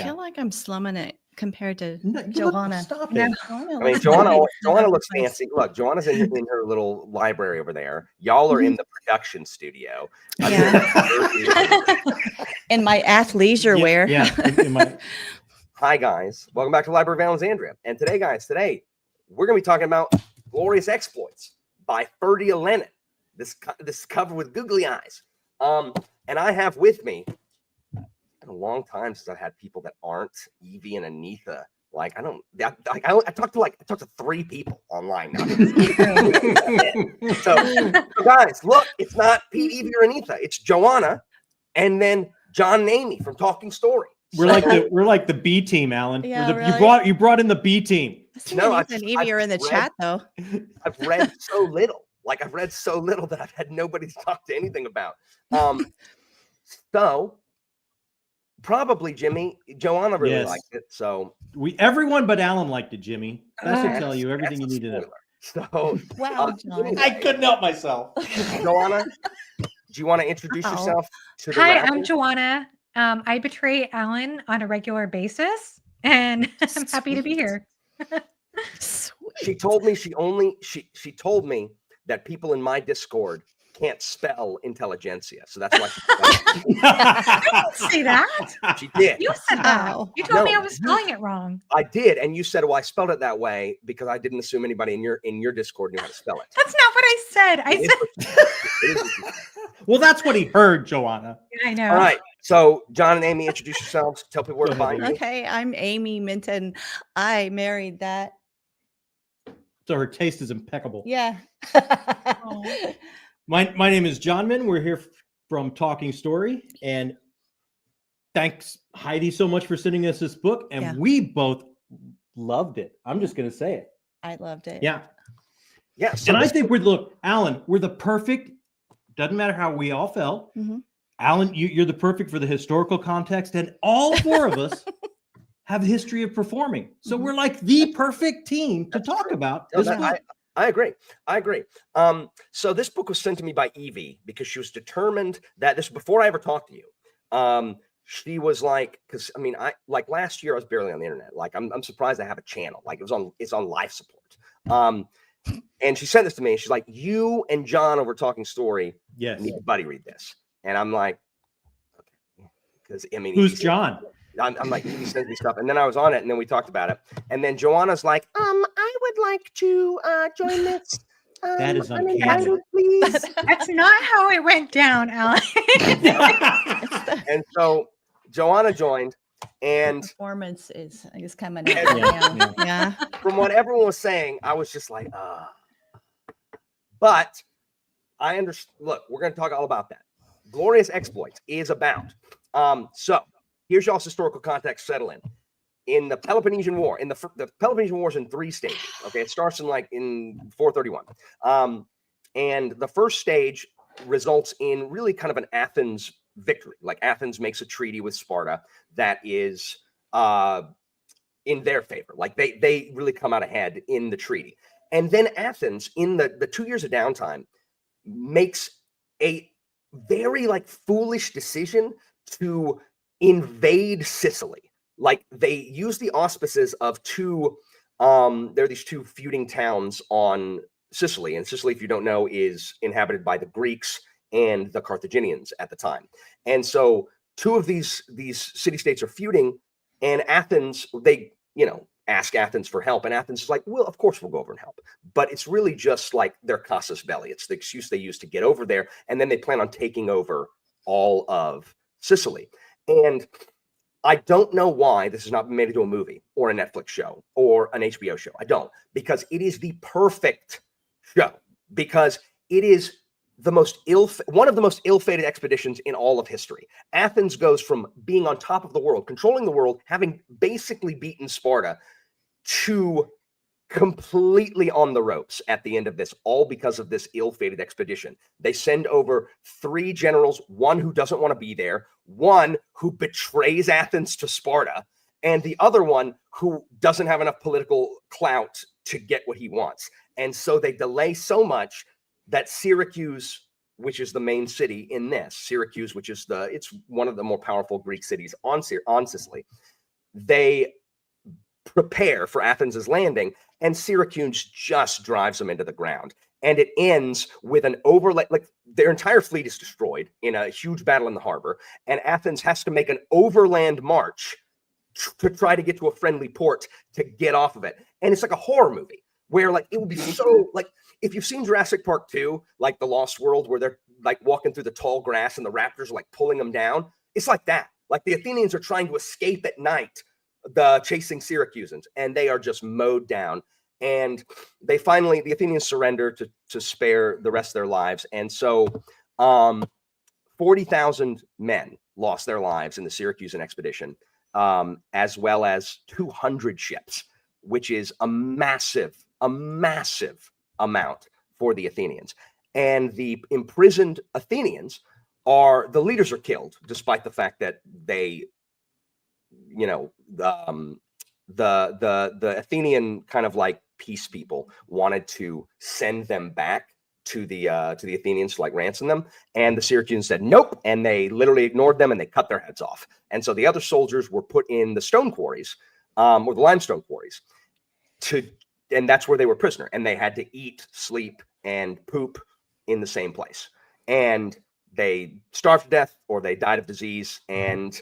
I feel like I'm slumming it compared to Johanna. Stop No, it. Johanna I mean, looks Johanna great. looks fancy. Look, Johanna's in her little library over there. Y'all are in the production studio. Yeah. In my athleisure wear. Yeah. Hi, guys. Welcome back to the Library of Alexandria. And today, guys, we're going to be talking about Glorious Exploits by Ferdia Lennon. This cover with googly eyes. And I have with me, it's been a long time since I've had people that aren't Evie and Anitha. Like, I talked to 3 people online now. So, guys, look, it's not Pete, Evie, or Anitha. It's Joanna and then John Namey from Talking Story. We're like the B team, Alan. Yeah, really? You brought in the B team. No, I've Evie are in the chat though. I've read so little. Like, I've read so little that I've had nobody to talk to anything about. So probably Joanna really liked it. So everyone but Alan liked it, Jimmy. That should tell you everything you need to know. So wow, anyway, I couldn't help myself. Joanna, do you want to introduce yourself to the Hi, I'm Joanna. I betray Alan on a regular basis, and I'm happy to be here. She told me she told me that people in my Discord can't spell intelligentsia, so that's why she I didn't say that. She did. You said that. You told me I was spelling it wrong. I did, and you said, "Well, I spelled it that way because I didn't assume anybody in your Discord knew how to spell it." That's not what I said. I said. Well, that's what he heard, Joanna. I know. All right. So, John and Amy, introduce yourselves. Tell people where to find you. Okay, I'm Amy Minton. I married that. So her taste is impeccable. Yeah. My name is John Min. We're here from Talking Story, and thanks Heidi so much for sending us this book, and we both loved it. I'm just gonna say it. I loved it. Yeah. Yes. And I think Alan, we're the perfect. Doesn't matter how we all felt. Mm-hmm. Alan, you're the perfect for the historical context, and all 4 of us have a history of performing. So we're like the perfect team to talk about this book. I agree. So this book was sent to me by Evie because she was determined that this before I ever talked to you. She was like, because I mean, last year I was barely on the internet. Like I'm surprised I have a channel. Like it's on life support. And she sent this to me and she's like, you and John over Talking Story need to buddy read this. And I'm like, okay, because I mean, who's John? I'm like, he sends me stuff, and then I was on it, and then we talked about it, and then Joanna's like, I would like to join this. That is uncanny. Please. That's not how it went down, Alan. And so Joanna joined, and performance is coming out. Yeah. From what everyone was saying, I was just like, But I understand. Look, we're going to talk all about that. Glorious Exploits is about. So here's y'all's historical context settle in the Peloponnesian War. In the Peloponnesian War is in 3 stages. Okay, it starts in 431, and the first stage results in really kind of an Athens victory. Like Athens makes a treaty with Sparta that is in their favor. Like they really come out ahead in the treaty, and then Athens in the 2 years of downtime makes a very foolish decision to invade Sicily. Like they use the auspices of there are these 2 feuding towns on Sicily, and Sicily, if you don't know, is inhabited by the Greeks and the Carthaginians at the time. And so 2 of these city-states are feuding, and Athens, they ask Athens for help, and Athens is like, well, of course we'll go over and help, but it's really just like their casus belli. It's the excuse they use to get over there, and then they plan on taking over all of Sicily. And I don't know why this has not been made into a movie or a Netflix show or an HBO show. I don't, because it is the perfect show, because it is one of the most ill-fated expeditions in all of history. Athens goes from being on top of the world, controlling the world, having basically beaten Sparta, to completely on the ropes at the end of this, all because of this ill-fated expedition. They send over 3 generals, one who doesn't want to be there, one who betrays Athens to Sparta, and the other one who doesn't have enough political clout to get what he wants. And so they delay so much that Syracuse, which is the main city in this, Syracuse, which is it's one of the more powerful Greek cities on Sicily, they prepare for Athens' landing, and Syracuse just drives them into the ground. And it ends with an overland, like their entire fleet is destroyed in a huge battle in the harbor, and Athens has to make an overland march to try to get to a friendly port to get off of it. And it's like a horror movie where like it would be so like if you've seen Jurassic Park 2, like The Lost World, where they're like walking through the tall grass and the raptors are like pulling them down. It's like that. Like the Athenians are trying to escape at night, the chasing Syracusans, and they are just mowed down. And the Athenians surrender to spare the rest of their lives. And so 40,000 men lost their lives in the Syracusan expedition, as well as 200 ships, which is a massive amount for the Athenians. And the imprisoned Athenians the leaders are killed, despite the fact that they, the Athenian kind of like peace people wanted to send them back to the Athenians to like ransom them, and the Syracusans said nope, and they literally ignored them and they cut their heads off. And so the other soldiers were put in the stone quarries, or the limestone quarries, and that's where they were prisoner, and they had to eat, sleep, and poop in the same place, and they starved to death or they died of disease, and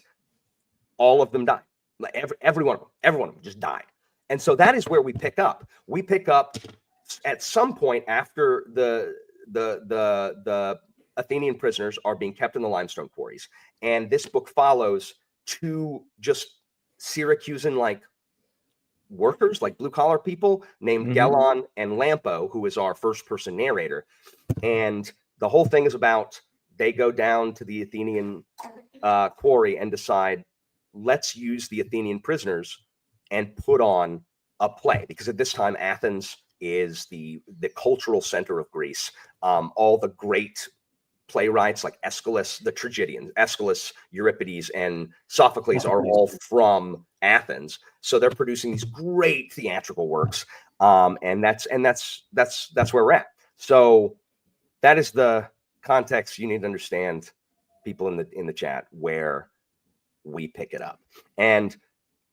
all of them died. Like every one of them just died. And so that is where we pick up. We pick up at some point after the Athenian prisoners are being kept in the limestone quarries. And this book follows two just Syracusan like workers, like blue collar people named Gelon and Lampo, who is our first person narrator. And the whole thing is about they go down to the Athenian quarry and decide, let's use the Athenian prisoners and put on a play, because at this time Athens is the cultural center of Greece. All the great playwrights like Aeschylus, the tragedians, Aeschylus, Euripides, and Sophocles are all from Athens. So they're producing these great theatrical works, and that's where we're at. So that is the context you need to understand, people in the chat, where we pick it up. And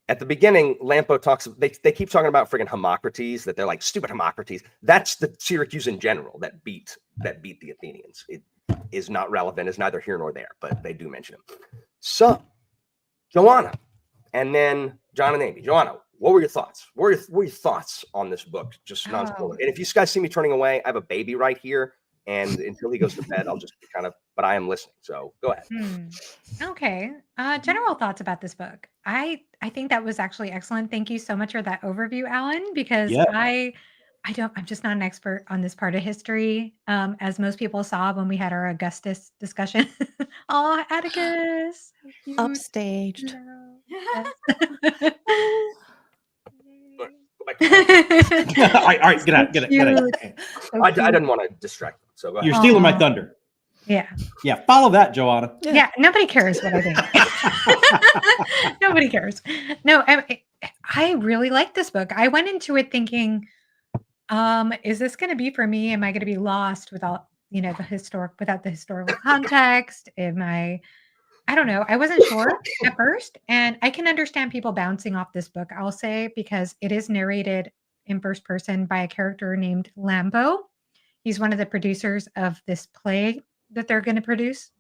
at the beginning, Lampo talks, they keep talking about friggin' Hermocrates, that they're like stupid Hermocrates. That's the Syracusan general that beat the Athenians. It is not relevant, is neither here nor there, but they do mention him. So, Joanna, and then John and Amy. Joanna, what were your thoughts? What were your thoughts on this book? Just non-spoiler. And if you guys see me turning away, I have a baby right here, and until he goes to bed, I'll just kind of, but I am listening. So go ahead. Okay. General thoughts about this book. I think that was actually excellent. Thank you so much for that overview, Alan, because I'm just not an expert on this part of history. As most people saw when we had our Augustus discussion. Oh, Atticus. Upstaged. All right, get out. I didn't want to distract them. So go ahead. You're stealing my thunder. Yeah. Follow that, Joanna. Yeah. Nobody cares what I think. Nobody cares. No, I really like this book. I went into it thinking, is this going to be for me? Am I going to be lost without, without the historical context? I don't know. I wasn't sure at first, and I can understand people bouncing off this book, I'll say, because it is narrated in first person by a character named Lampo. He's one of the producers of this play that they're going to produce.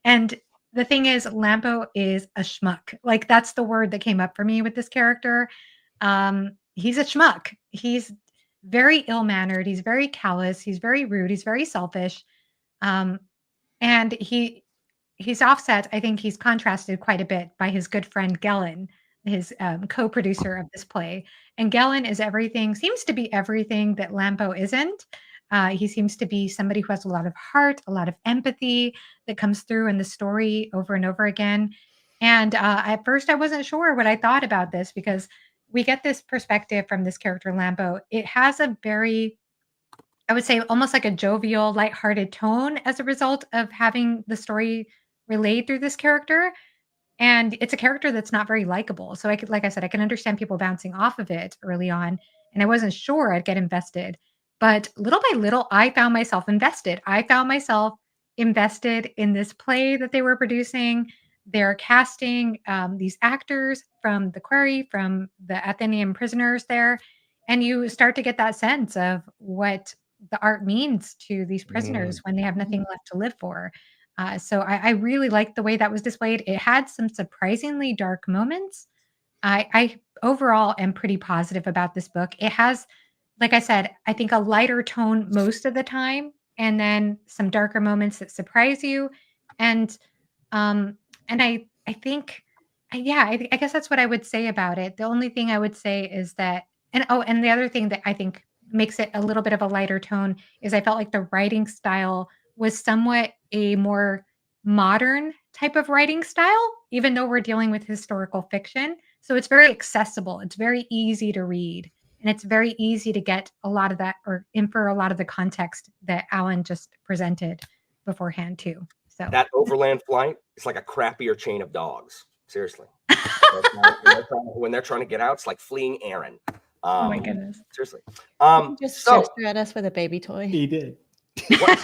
And the thing is, Lampo is a schmuck. Like, that's the word that came up for me with this character. He's a schmuck. He's very ill-mannered. He's very callous. He's very rude. He's very selfish. And he's offset. I think he's contrasted quite a bit by his good friend Gelon, his co-producer of this play. And Gelon seems to be everything that Lampo isn't. He seems to be somebody who has a lot of heart, a lot of empathy that comes through in the story over and over again. And at first I wasn't sure what I thought about this, because we get this perspective from this character Lampo. It has a very, I would say, almost like a jovial, lighthearted tone as a result of having the story relayed through this character. And it's a character that's not very likable. So like I said, I can understand people bouncing off of it early on, and I wasn't sure I'd get invested. But little by little, I found myself invested. I found myself invested in this play that they were producing. they're casting these actors from the quarry, from the Athenian prisoners there, and you start to get that sense of what the art means to these prisoners when they have nothing left to live for. So I really liked the way that was displayed. It had some surprisingly dark moments. I overall am pretty positive about this book. It has, like I said, I think a lighter tone most of the time, and then some darker moments that surprise you. And um, and I think, yeah, I guess that's what I would say about it. The only thing I would say is that, and oh, and the other thing that I think makes it a little bit of a lighter tone is I felt like the writing style was somewhat a more modern type of writing style, even though we're dealing with historical fiction. So it's very accessible. It's very easy to read. And it's very easy to get a lot of that or infer a lot of the context that Alan just presented beforehand, too. So That overland flight is like a crappier chain of dogs. Seriously. When they're trying to get out, it's like fleeing Aaron. oh my goodness. Seriously. Just So gesture at us with a baby toy. He did. what,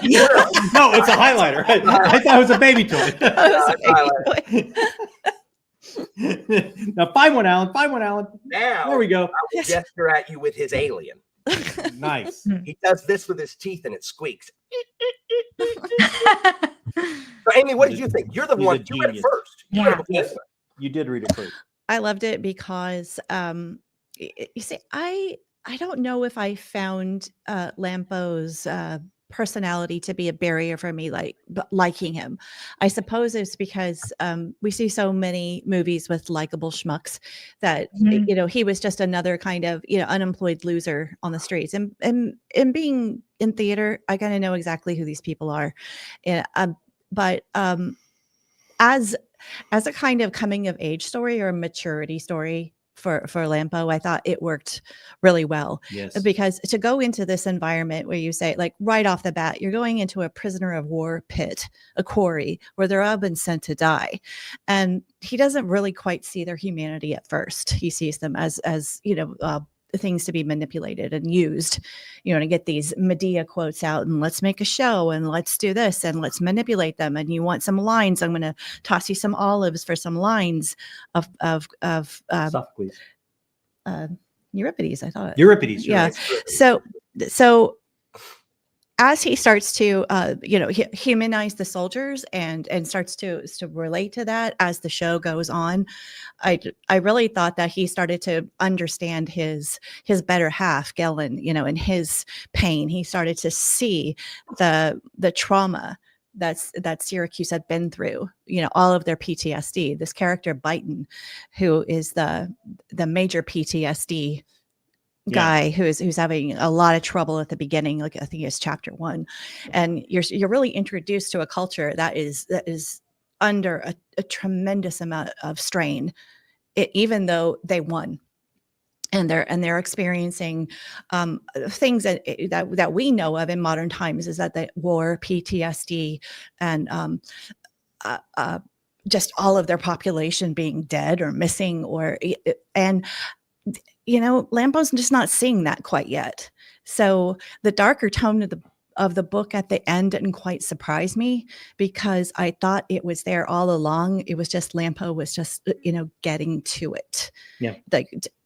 No, it's a highlighter. I thought it was a baby toy. Oh, it's a baby toy. Now find one, Alan. Find one, Alan. now There we go. I will gesture at you with his alien. Nice. He does this with his teeth and it squeaks. So, Amy, what did you think? You're the He's a one. You read it genius. first. You read Yeah. it before. Yes. You did read it first. I loved it because you see, I don't know if I found Lampo's personality to be a barrier for me, liking him. I suppose it's because we see so many movies with likable schmucks that Mhm. he was just another kind of unemployed loser on the streets. And being in theater, I kind of know exactly who these people are. And, but as a kind of coming of age story or a maturity story for Lampo, I thought it worked really well. Yes. Because to go into this environment where you say, like, right off the bat, you're going into a prisoner of war pit, a quarry where they're all been sent to die. And he doesn't really quite see their humanity at first. He sees them as things to be manipulated and used, to get these Medea quotes out and let's make a show and let's do this and let's manipulate them. And you want some lines, I'm going to toss you some olives for some lines of Sophocles. Euripides, I thought. Euripides. You're Yeah. right. So as he starts to humanize the soldiers and starts to relate to that as the show goes on, I really thought that he started to understand his better half, Gellin, and his pain. He started to see the trauma that Syracuse had been through, all of their PTSD. This character Byton, who is the major PTSD guy who's having a lot of trouble at the beginning, like I think it's chapter 1, and you're really introduced to a culture that is under a tremendous amount of strain, even though they won. And they're experiencing things that we know of in modern times, is that the war, PTSD, and just all of their population being dead or missing, and Lampo's just not seeing that quite yet. So the darker tone of the book at the end didn't quite surprise me, because I thought it was there all along. It was just Lampo was just getting to it. Yeah.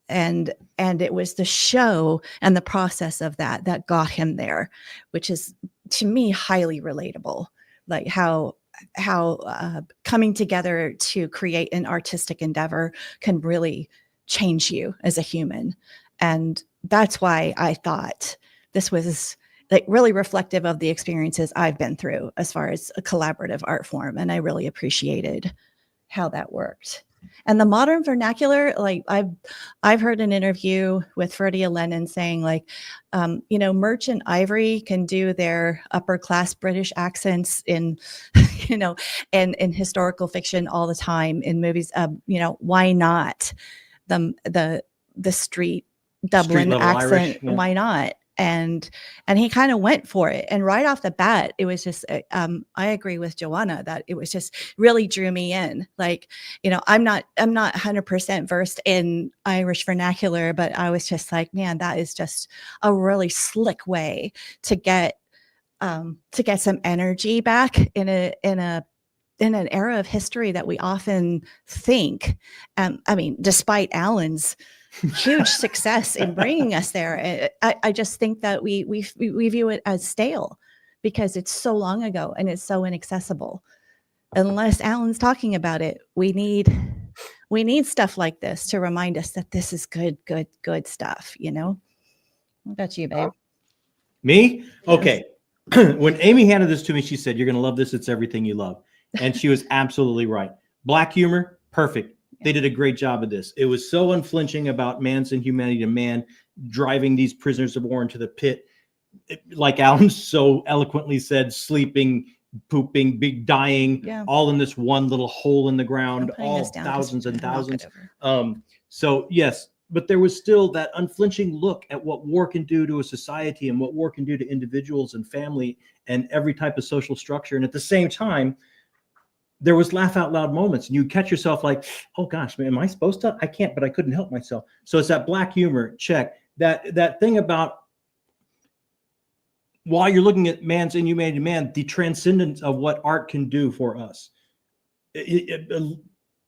And it was the show and the process of that got him there, which is to me highly relatable. Like how coming together to create an artistic endeavor can really change you as a human. And that's why I thought this was like really reflective of the experiences I've been through as far as a collaborative art form. And I really appreciated how that worked. And the modern vernacular, like I've heard an interview with Ferdia Lennon saying, like, Merchant Ivory can do their upper class British accents in, in historical fiction all the time in movies. Why not? The street Dublin accent, Irish, yeah. Why not? And he kind of went for it, and right off the bat it was just I agree with Joanna that it was just really drew me in. Like, I'm not 100% versed in Irish vernacular, but I was just like, man, that is just a really slick way to get some energy back in a in an era of history that we often think, I mean, despite Alan's huge success in bringing us there, I just think that we view it as stale because it's so long ago and it's so inaccessible. Unless Alan's talking about it, we need stuff like this to remind us that this is good stuff. You know, what about you, babe? Me? Okay. When Amy handed this to me, she said, "You're going to love this. It's everything you love." And she was absolutely right. Black humor, perfect. They did a great job of this. It was so unflinching about man's inhumanity to man, driving these prisoners of war into the pit. Like Alan so eloquently said, sleeping, pooping, big dying, all in this one little hole in the ground, all thousands and thousands. So yes, but there was still that unflinching look at what war can do to a society and what war can do to individuals and family and every type of social structure. And at the same time, there was laugh out loud moments, and you catch yourself like, oh gosh, man, am I supposed to? I can't, but I couldn't help myself. So it's that black humor, check. That thing about, while you're looking at man's inhumanity to man, the transcendence of what art can do for us.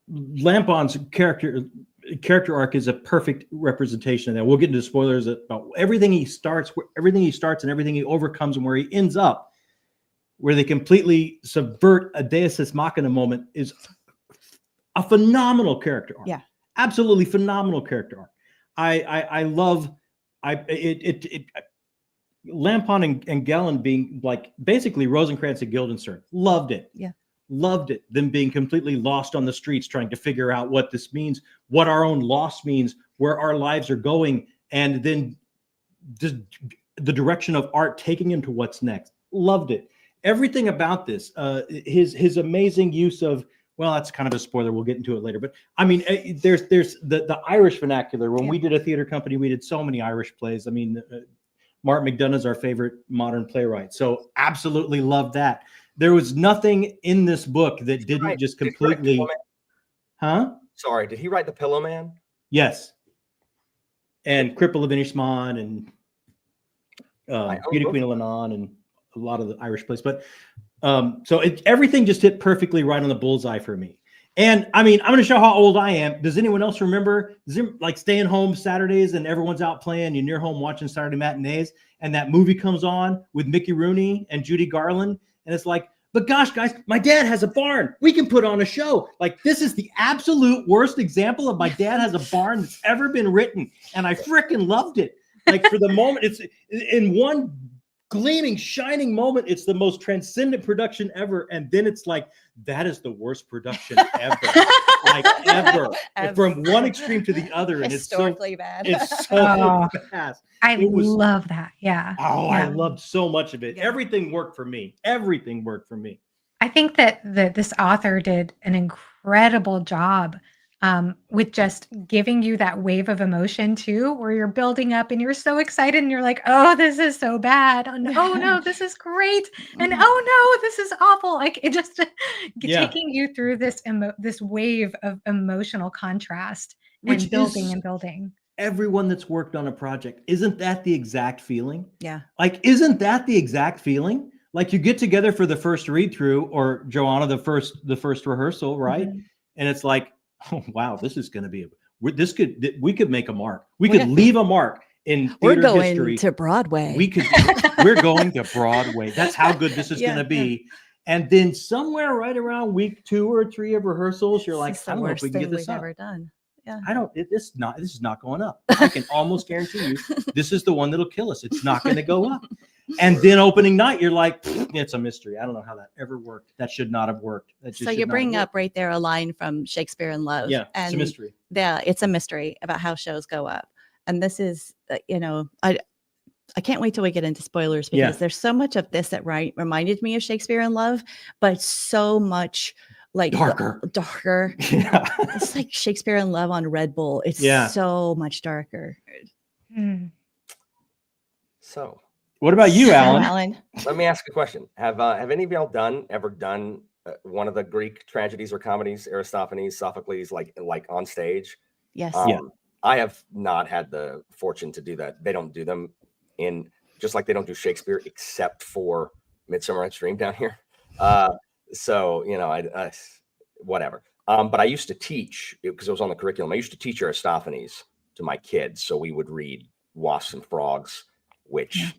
Lampon's character arc is a perfect representation of that. We'll get into spoilers about everything he starts and everything he overcomes and where he ends up, where they completely subvert a Deus Ex Machina moment, is a phenomenal character arc. Yeah, absolutely phenomenal character arc. I love Lampon and Gellin being like basically Rosencrantz and Guildenstern. Loved it. Yeah. Loved it. Them being completely lost on the streets, trying to figure out what this means, what our own loss means, where our lives are going, and then the direction of art taking him to what's next. Loved it. Everything about this, his amazing use of, well, that's kind of a spoiler. We'll get into it later. But I mean, there's the Irish vernacular. When we did a theater company, we did so many Irish plays. I mean, Martin McDonagh's our favorite modern playwright. So absolutely love that. There was nothing in this book that didn't just completely, Sorry, did he write The Pillow Man? Yes. And Cripple of Inishmaan and Beauty Queen of Lennon and a lot of the Irish plays. But so everything just hit perfectly right on the bullseye for me. And I mean, I'm going to show how old I am. Does anyone else remember, like staying home Saturdays and everyone's out playing, you're near home watching Saturday matinees, and that movie comes on with Mickey Rooney and Judy Garland, and it's like, but gosh, guys, my dad has a barn. We can put on a show. Like, this is the absolute worst example of my dad has a barn that's ever been written, and I freaking loved it. Like, for the moment, it's in one gleaming, shining moment, it's the most transcendent production ever, and then it's like, that is the worst production ever. Like ever. From one extreme to the other, and historically bad. It's so fast. I love that. Yeah. Oh, yeah. I loved so much of it. Yeah. Everything worked for me. Everything worked for me. I think that this author did an incredible job with just giving you that wave of emotion too, where you're building up and you're so excited and you're like, oh, this is so bad. Oh no, this is great. And oh no, this is awful. Like, it just taking you through this wave of emotional contrast, and building. Everyone that's worked on a project, isn't that the exact feeling? Yeah. Like, isn't that the exact feeling? Like, you get together for the first read through, or Joanna, the first rehearsal, right? Mm-hmm. And it's like, oh wow, this is going to be we could make a mark. We could leave a mark in theater history. We're going to Broadway. We're going to Broadway. That's how good this is going to be. And then somewhere right around week 2 or 3 of rehearsals, you're like, I don't know if we can get this up. Ever done. Yeah. This is not going up. I can almost guarantee you this is the one that'll kill us. It's not going to go up. And then opening night, you're like, it's a mystery. I don't know how that ever worked. That should not have worked. So you bring up right there a line from Shakespeare in Love. Yeah, it's a mystery. Yeah, it's a mystery about how shows go up. And this is, I can't wait till we get into spoilers, because there's so much of this that reminded me of Shakespeare in Love, but so much like darker. Yeah. It's like Shakespeare in Love on Red Bull. It's so much darker. So what about you, Alan? Let me ask a question. Have any of y'all ever done one of the Greek tragedies or comedies, Aristophanes, Sophocles, like on stage? Yes. I have not had the fortune to do that. They don't do them just like they don't do Shakespeare, except for Midsummer Night's Dream down here. So, you know, I whatever. But I used to teach because it was on the curriculum. I used to teach Aristophanes to my kids. So we would read Wasps and Frogs, which,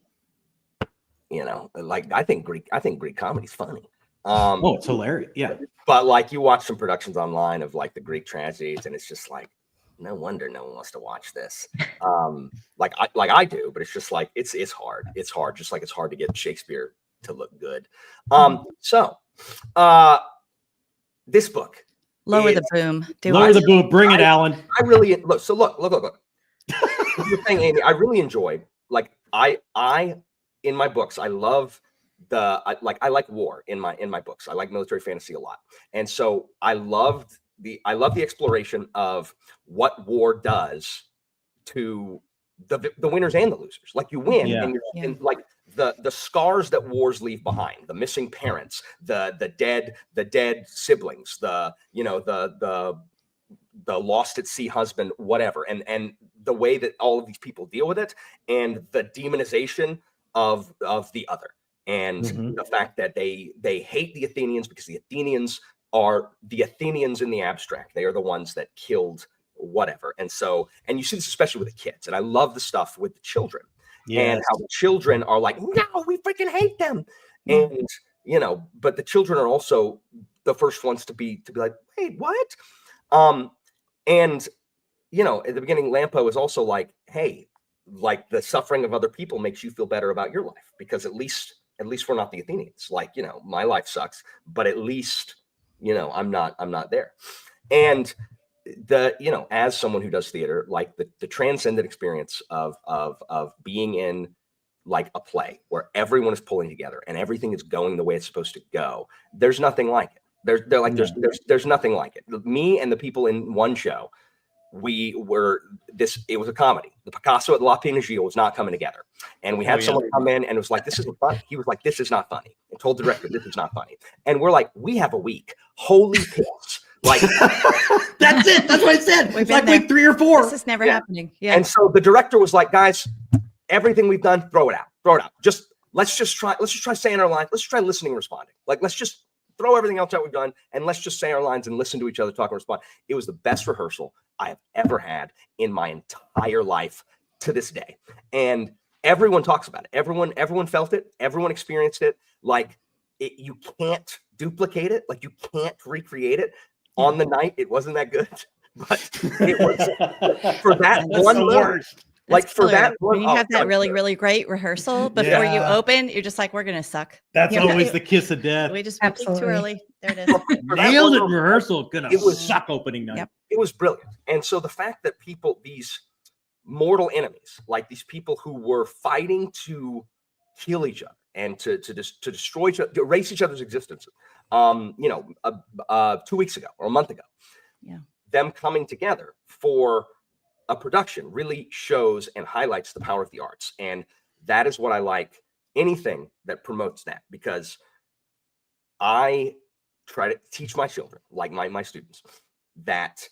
you know, like I think Greek comedy's funny. Oh, it's hilarious. Yeah. But like you watch some productions online of like the Greek tragedies, and it's just like, no wonder no one wants to watch this. Like I do, but it's just like it's hard. It's hard, just like it's hard to get Shakespeare to look good. So this book. Lower the boom. Lower the boom. Bring it, Alan. I really look. So look. You're saying, Amy, I really enjoyed. Like I in my books, I love I like war in my books. I like military fantasy a lot, and so I love the exploration of what war does to the winners and the losers. Like you win, and you're and like the scars that wars leave behind, the missing parents, the dead siblings, the lost at sea husband, whatever, and the way that all of these people deal with it, and the demonization of the other, and the fact that they hate the Athenians because the Athenians are the Athenians in the abstract. They are the ones that killed whatever. And so, and you see this especially with the kids. And I love the stuff with the children and how the children are like, no, we freaking hate them. And, you know, but the children are also the first ones to be like, wait, what? And, you know, at the beginning, Lampo is also like, hey, like the suffering of other people makes you feel better about your life, because at least we're not the Athenians. Like, you know, my life sucks, but at least, you know, I'm not there. And you know, as someone who does theater, like the transcendent experience of being in like a play where everyone is pulling together and everything is going the way it's supposed to go. There's nothing like it. There's nothing like it. Me and the people in one show, it was a comedy. The Picasso at La Pinagile was not coming together. And we had someone come in and was like, this isn't funny. He was like, this is not funny. And told the director, this is not funny. And we're like, we have a week. Holy piss. Like that's it. That's what I said. It's like week 3 or 4. This is never happening. Yeah. And so the director was like, guys, everything we've done, throw it out. Let's just try saying our lines. Let's try listening and responding. Like, let's just throw everything else that we've done and let's just say our lines and listen to each other, talk and respond. It was the best rehearsal I have ever had in my entire life to this day. And everyone talks about it. Everyone felt it. Everyone experienced it. Like you can't duplicate it. Like you can't recreate it. On the night, it wasn't that good, but it was for that one moment. Like for that one, when you have that really, really great rehearsal before you open, you're just like, we're gonna suck. That's always the kiss of death. We just peaked too early. There it is. Nailed it in rehearsal. Gonna suck opening night. Yep. It was brilliant. And so the fact that people, these mortal enemies, like these people who were fighting to kill each other and to destroy each other, to erase each other's existences. 2 weeks ago or a month ago, them coming together for a production really shows and highlights the power of the arts. And that is what I like, anything that promotes that, because I try to teach my children, like my students, that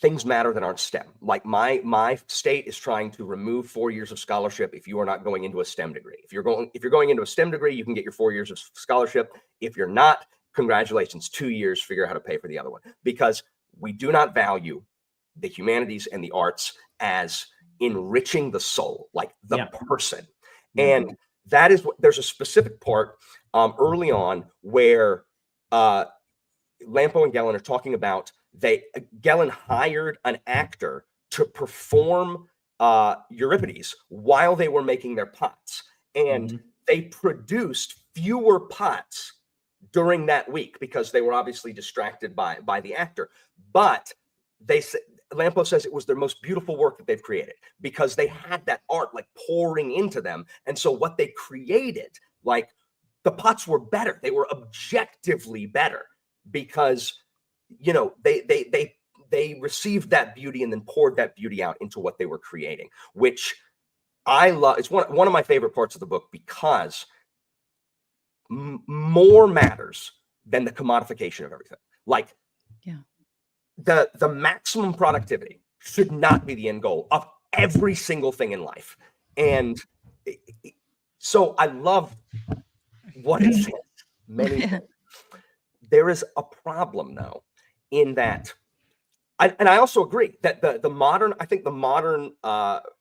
things matter that aren't STEM. Like my state is trying to remove 4 years of scholarship if you are not going into a STEM degree. If you're going into a STEM degree, you can get your 4 years of scholarship. If you're not, congratulations, 2 years, figure out how to pay for the other one. Because we do not value the humanities and the arts as enriching the soul, like the person. And that is what, there's a specific part early on where Lampo and Gellin are talking about. Gellin hired an actor to perform Euripides while they were making their pots, and they produced fewer pots during that week because they were obviously distracted by the actor. But Lampo says it was their most beautiful work that they've created because they had that art like pouring into them, and so what they created, like the pots were better. They were objectively better because, you know, they received that beauty and then poured that beauty out into what they were creating, which I love. It's one of my favorite parts of the book because more matters than the commodification of everything. Like, the maximum productivity should not be the end goal of every single thing in life. And so I love what it says. Many There is a problem though, in that, and I also agree that the modern, I think the modern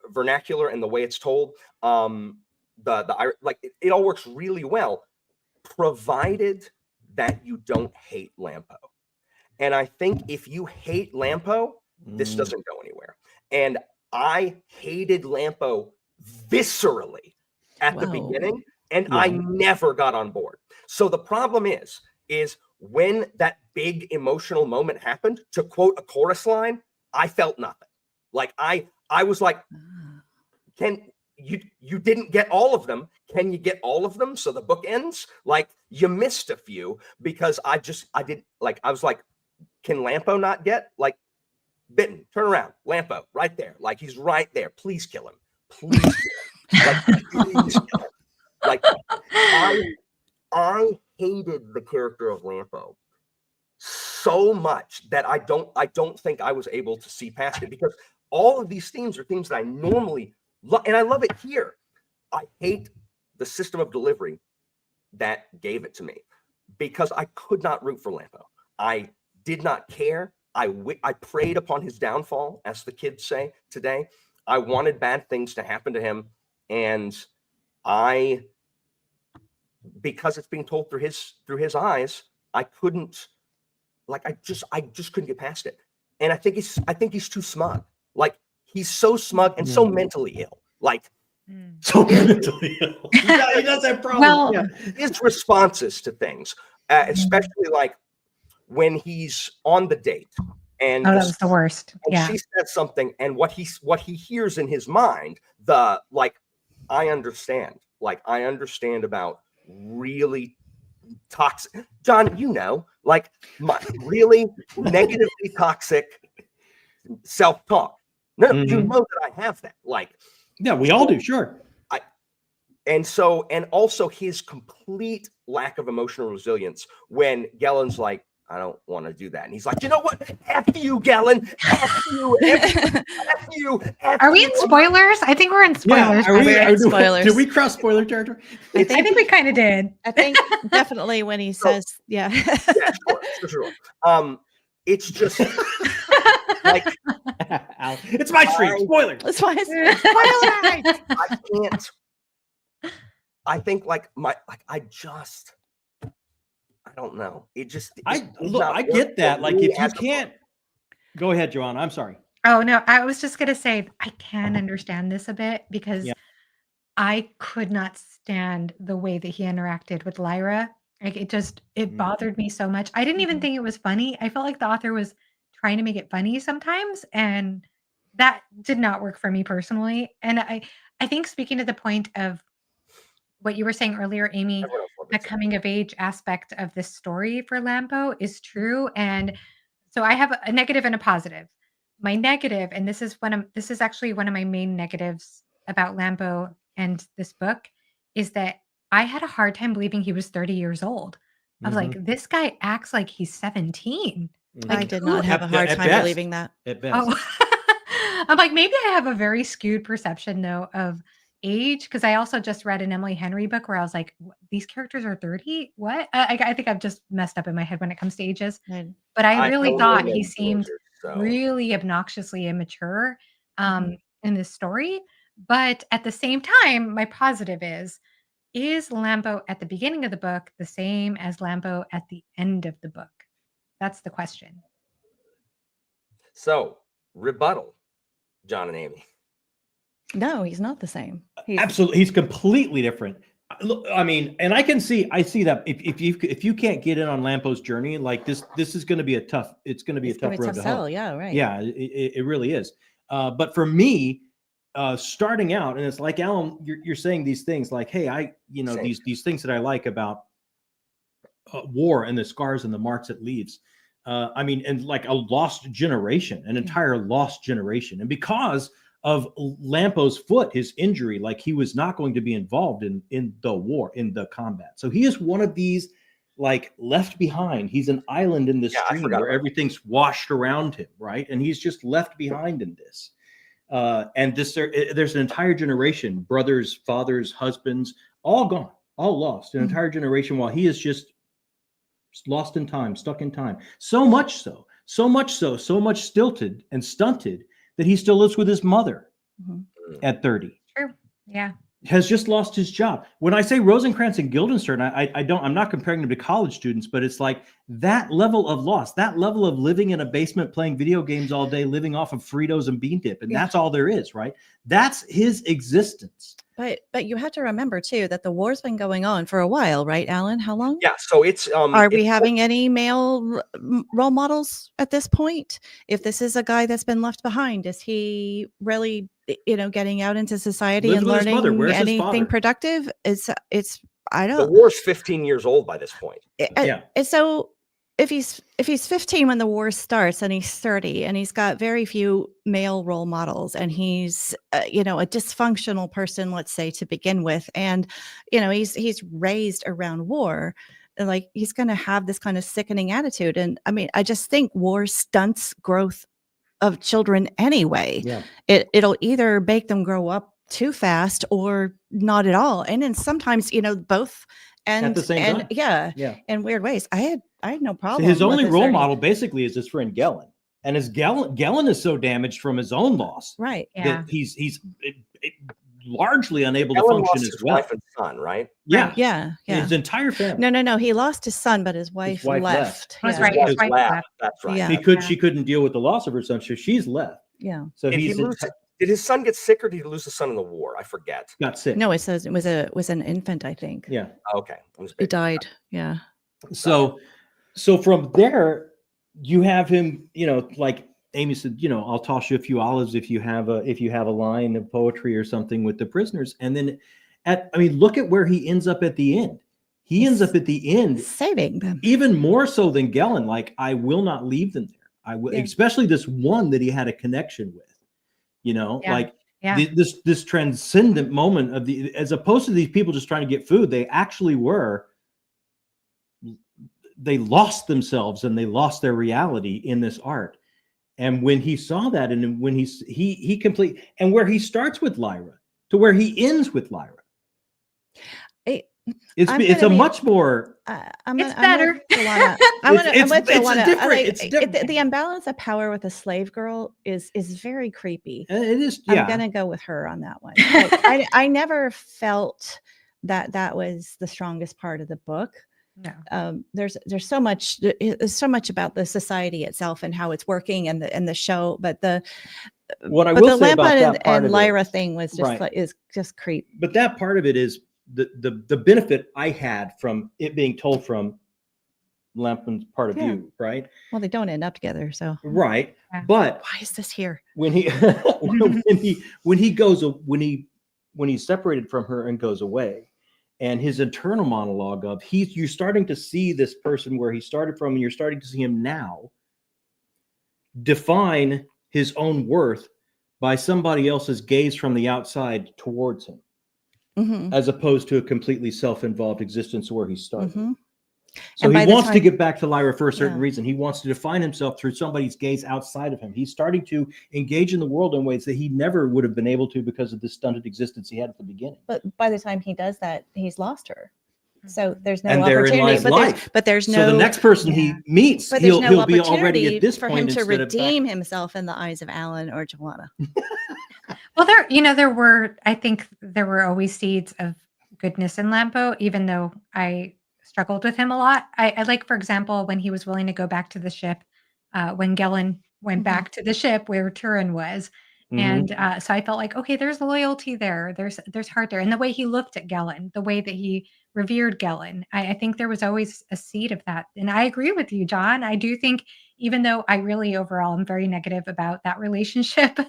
vernacular and the way it's told, like it all works really well, provided that you don't hate Lampo. And I think if you hate Lampo, this doesn't go anywhere. And I hated Lampo viscerally at the beginning, and I never got on board. So the problem is when that big emotional moment happened, to quote a chorus line, I felt nothing. Like I was like, can you didn't get all of them? Can you get all of them so the book ends? Like, you missed a few, because I was like, can Lampo not get, like, bitten? Turn around, Lampo, right there. Like, he's right there. Please kill him. Please kill him. Like, please kill him. Like, I hated the character of Lampo so much that I don't think I was able to see past it, because all of these themes are themes that I normally love, and I love it here. I hate the system of delivery that gave it to me, because I could not root for Lampo. I did not care. I preyed upon his downfall, as the kids say today. I wanted bad things to happen to him, and because it's being told through his eyes, I couldn't, like, I just couldn't get past it. And I think he's too smug. Like, he's so smug and so mentally ill. Like, so mentally ill. He does have problems. Well, his responses to things, especially like when he's on the date, and that was the worst. and Yeah. she says something, and what he hears in his mind, I understand about really toxic, John, like, my really negatively toxic self-talk. No, you know that I have that. Like, yeah, we all do, sure. And also his complete lack of emotional resilience when Gellen's like, I don't want to do that. And he's like, you know what? F you, Gellen. F you. F you. Are we in spoilers? I think we're in spoilers. Yeah, spoilers. Did we cross spoiler territory? I think we kind of did. I think definitely when he says, yeah. Yeah, sure. It's just like, it's my stream. Spoilers. That's why I said, I can't. I think I don't know. It just, I get that. Like, if you can't, go ahead, Joanna. I'm sorry. Oh, no, I was just going to say, I can understand this a bit, because I could not stand the way that he interacted with Lyra. Like, it bothered me so much. I didn't even think it was funny. I felt like the author was trying to make it funny sometimes, and that did not work for me personally. And I think, speaking to the point of what you were saying earlier, Amy, the coming of age aspect of this story for Lampo is true. And so I have a negative and a positive. My negative, and this is actually one of my main negatives about Lampo and this book, is that I had a hard time believing he was 30 years old. I was like, this guy acts like he's 17. I did not have a hard time believing that. At best. Oh, I'm like, maybe I have a very skewed perception though of age, because I also just read an Emily Henry book where I was like, these characters are 30. What? I think I've just messed up in my head when it comes to ages. But I really thought he seemed really obnoxiously immature in this story. But at the same time, my positive is Lampo at the beginning of the book the same as Lampo at the end of the book? That's the question. So, rebuttal, John and Amy. No, he's not the same. Absolutely, he's completely different. I mean, and I see that if you can't get in on Lampo's journey, like this is going to be a tough. It's going to be a tough road to hoe. Yeah, right. Yeah, it really is. But for me, starting out, and it's like, Alan, you're saying these things like, hey, these things that I like about war and the scars and the marks it leaves. I mean, and like a lost generation, an entire lost generation, and because of Lampo's foot, his injury, like he was not going to be involved in the war, in the combat. So he is one of these, like, left behind. He's an island in this stream where everything's washed around him, right? And he's just left behind in this. And there's an entire generation, brothers, fathers, husbands, all gone, all lost, an entire generation, while he is just lost in time, stuck in time. So much stilted and stunted that he still lives with his mother at 30. True. Yeah. Has just lost his job. When I say Rosencrantz and Guildenstern, I'm not comparing them to college students, but it's like that level of loss, that level of living in a basement playing video games all day, living off of Fritos and bean dip, and that's all there is, right? That's his existence. But you have to remember too that the war's been going on for a while, right, Alan? How long? Yeah. So it's Are we having any male role models at this point? If this is a guy that's been left behind, is he really, getting out into society Lives and with his mother. learning Where's his anything father? productive? It's I the don't. war's 15 years old by this point. Yeah. And so if he's 15 when the war starts and he's 30 and he's got very few male role models and he's a dysfunctional person, let's say, to begin with, and he's raised around war, like he's going to have this kind of sickening attitude. And I mean, I just think war stunts growth of children anyway. Yeah. It'll either make them grow up too fast or not at all, and then sometimes both. And, At the same time. yeah, Yeah. in weird ways. I had no So problem. his only with role 30. model basically is his friend Gellin. And his Gellin is so damaged from his own loss Right. Yeah. that he's largely unable to Ellen function lost as his well. wife and son, right? Yeah. Yeah. Yeah. His entire family. No. He lost his son, but his wife, wife left. left. That's Yeah. right. His His wife wife left. That's right. Yeah. She couldn't deal with the loss of her son, so she's left. Yeah. So Did, he he's lose, did his son get sick or did he lose his son in the war? I forget. got sick. No, it says it was an infant, I think. Yeah. Okay. It died. Yeah. So from there, you have him, like Amy said, I'll toss you a few olives if you have a line of poetry or something with the prisoners. And then look at where he ends up at the end. He ends up at the end saving them. even more so than Gellin. Like, I will not leave them there. I will, especially this one that he had a connection with, this transcendent moment of as opposed to these people just trying to get food, they actually they lost themselves and they lost their reality in this art. And when he saw that, and when he complete, and where he starts with Lyra to where he ends with Lyra, it's a much more. It's better. It's different. The imbalance of power with a slave girl is very creepy. It is. Yeah. I'm gonna go with her on that one. I never felt that was the strongest part of the book. No. There's so much about the society itself and how it's working and the show, but the Lampa and Lyra thing was just is just creep. But that part of it is the benefit I had from it being told from Lampa's part of view, right? Well, they don't end up together, so right. But why is this here? When he's separated from her and goes away, and his internal monologue of you're starting to see this person where he started from, and you're starting to see him now define his own worth by somebody else's gaze from the outside towards him, as opposed to a completely self-involved existence where he started. So he wants to get back to Lyra for a certain reason. He wants to define himself through somebody's gaze outside of him. He's starting to engage in the world in ways that he never would have been able to because of the stunted existence he had at the beginning. But by the time he does that, he's lost her. So there's no and opportunity. Lies life. But there's no. So the next person he meets, he'll be already at this for point him to redeem himself in the eyes of Alan or Joanna. Well, I think there were always seeds of goodness in Lampo, even though I struggled with him a lot. I like, for example, when he was willing to go back to the ship, when Gellin went back to the ship where Turin was. And so I felt like, okay, there's loyalty there. There's heart there. And the way he looked at Gellin, the way that he revered Gellin, I think there was always a seed of that. And I agree with you, John. I do think, even though I really overall am very negative about that relationship,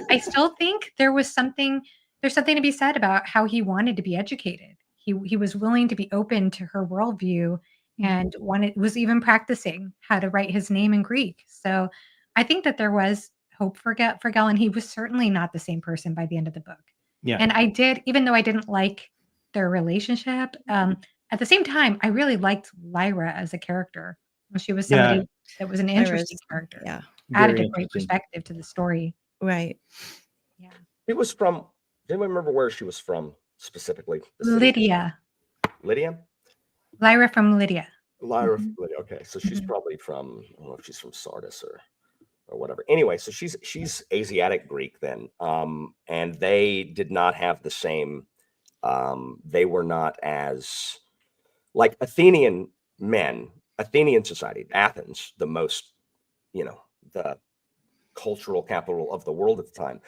I still think there's something to be said about how he wanted to be educated. He was willing to be open to her worldview and was even practicing how to write his name in Greek. So I think that there was hope for Gellin. He was certainly not the same person by the end of the book. Yeah. And I did, even though I didn't like their relationship, at the same time, I really liked Lyra as a character. She was somebody that was an interesting character. Yeah. Added a great perspective to the story. Right. Yeah. It was from, does anyone remember where she was from specifically? Lydia. Lydia? Lyra from Lydia. Lyra. Mhm. Okay, so she's Mhm. probably from, I don't know if she's from Sardis or whatever. Anyway, so she's Asiatic Greek then, and they did not have the same. They were not as like Athenian men, Athenian society, Athens, the most, the cultural capital of the world at the time.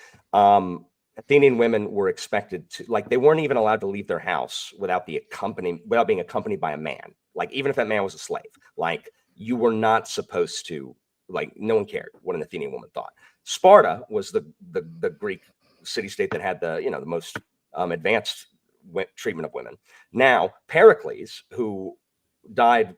Athenian women were expected to, like, they weren't even allowed to leave their house without being accompanied by a man. Like, even if that man was a slave, like, you were not supposed to, like, no one cared what an Athenian woman thought. Sparta was the Greek city state that had the most advanced treatment of women. Now, Pericles, who died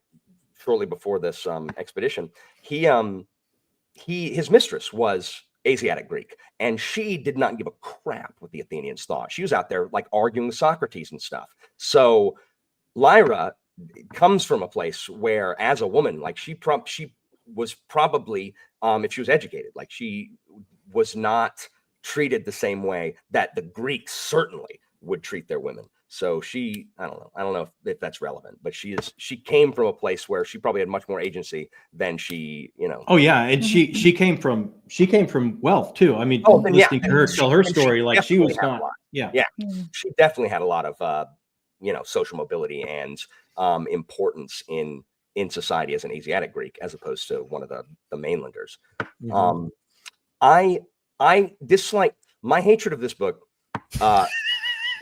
shortly before this expedition, his mistress was Asiatic Greek, and she did not give a crap what the Athenians thought. She was out there like arguing with Socrates and stuff. So Lyra comes from a place where, as a woman, like she was probably, if she was educated, like she was not treated the same way that the Greeks certainly would treat their women. So I don't know if that's relevant, but she came from a place where she probably had much more agency than she. Oh yeah, and she came from wealth too. I mean, listening to her tell her story, like she was not. Yeah, she definitely had a lot of social mobility and importance in society as an Asiatic Greek, as opposed to one of the mainlanders. Mm-hmm. I dislike, my hatred of this book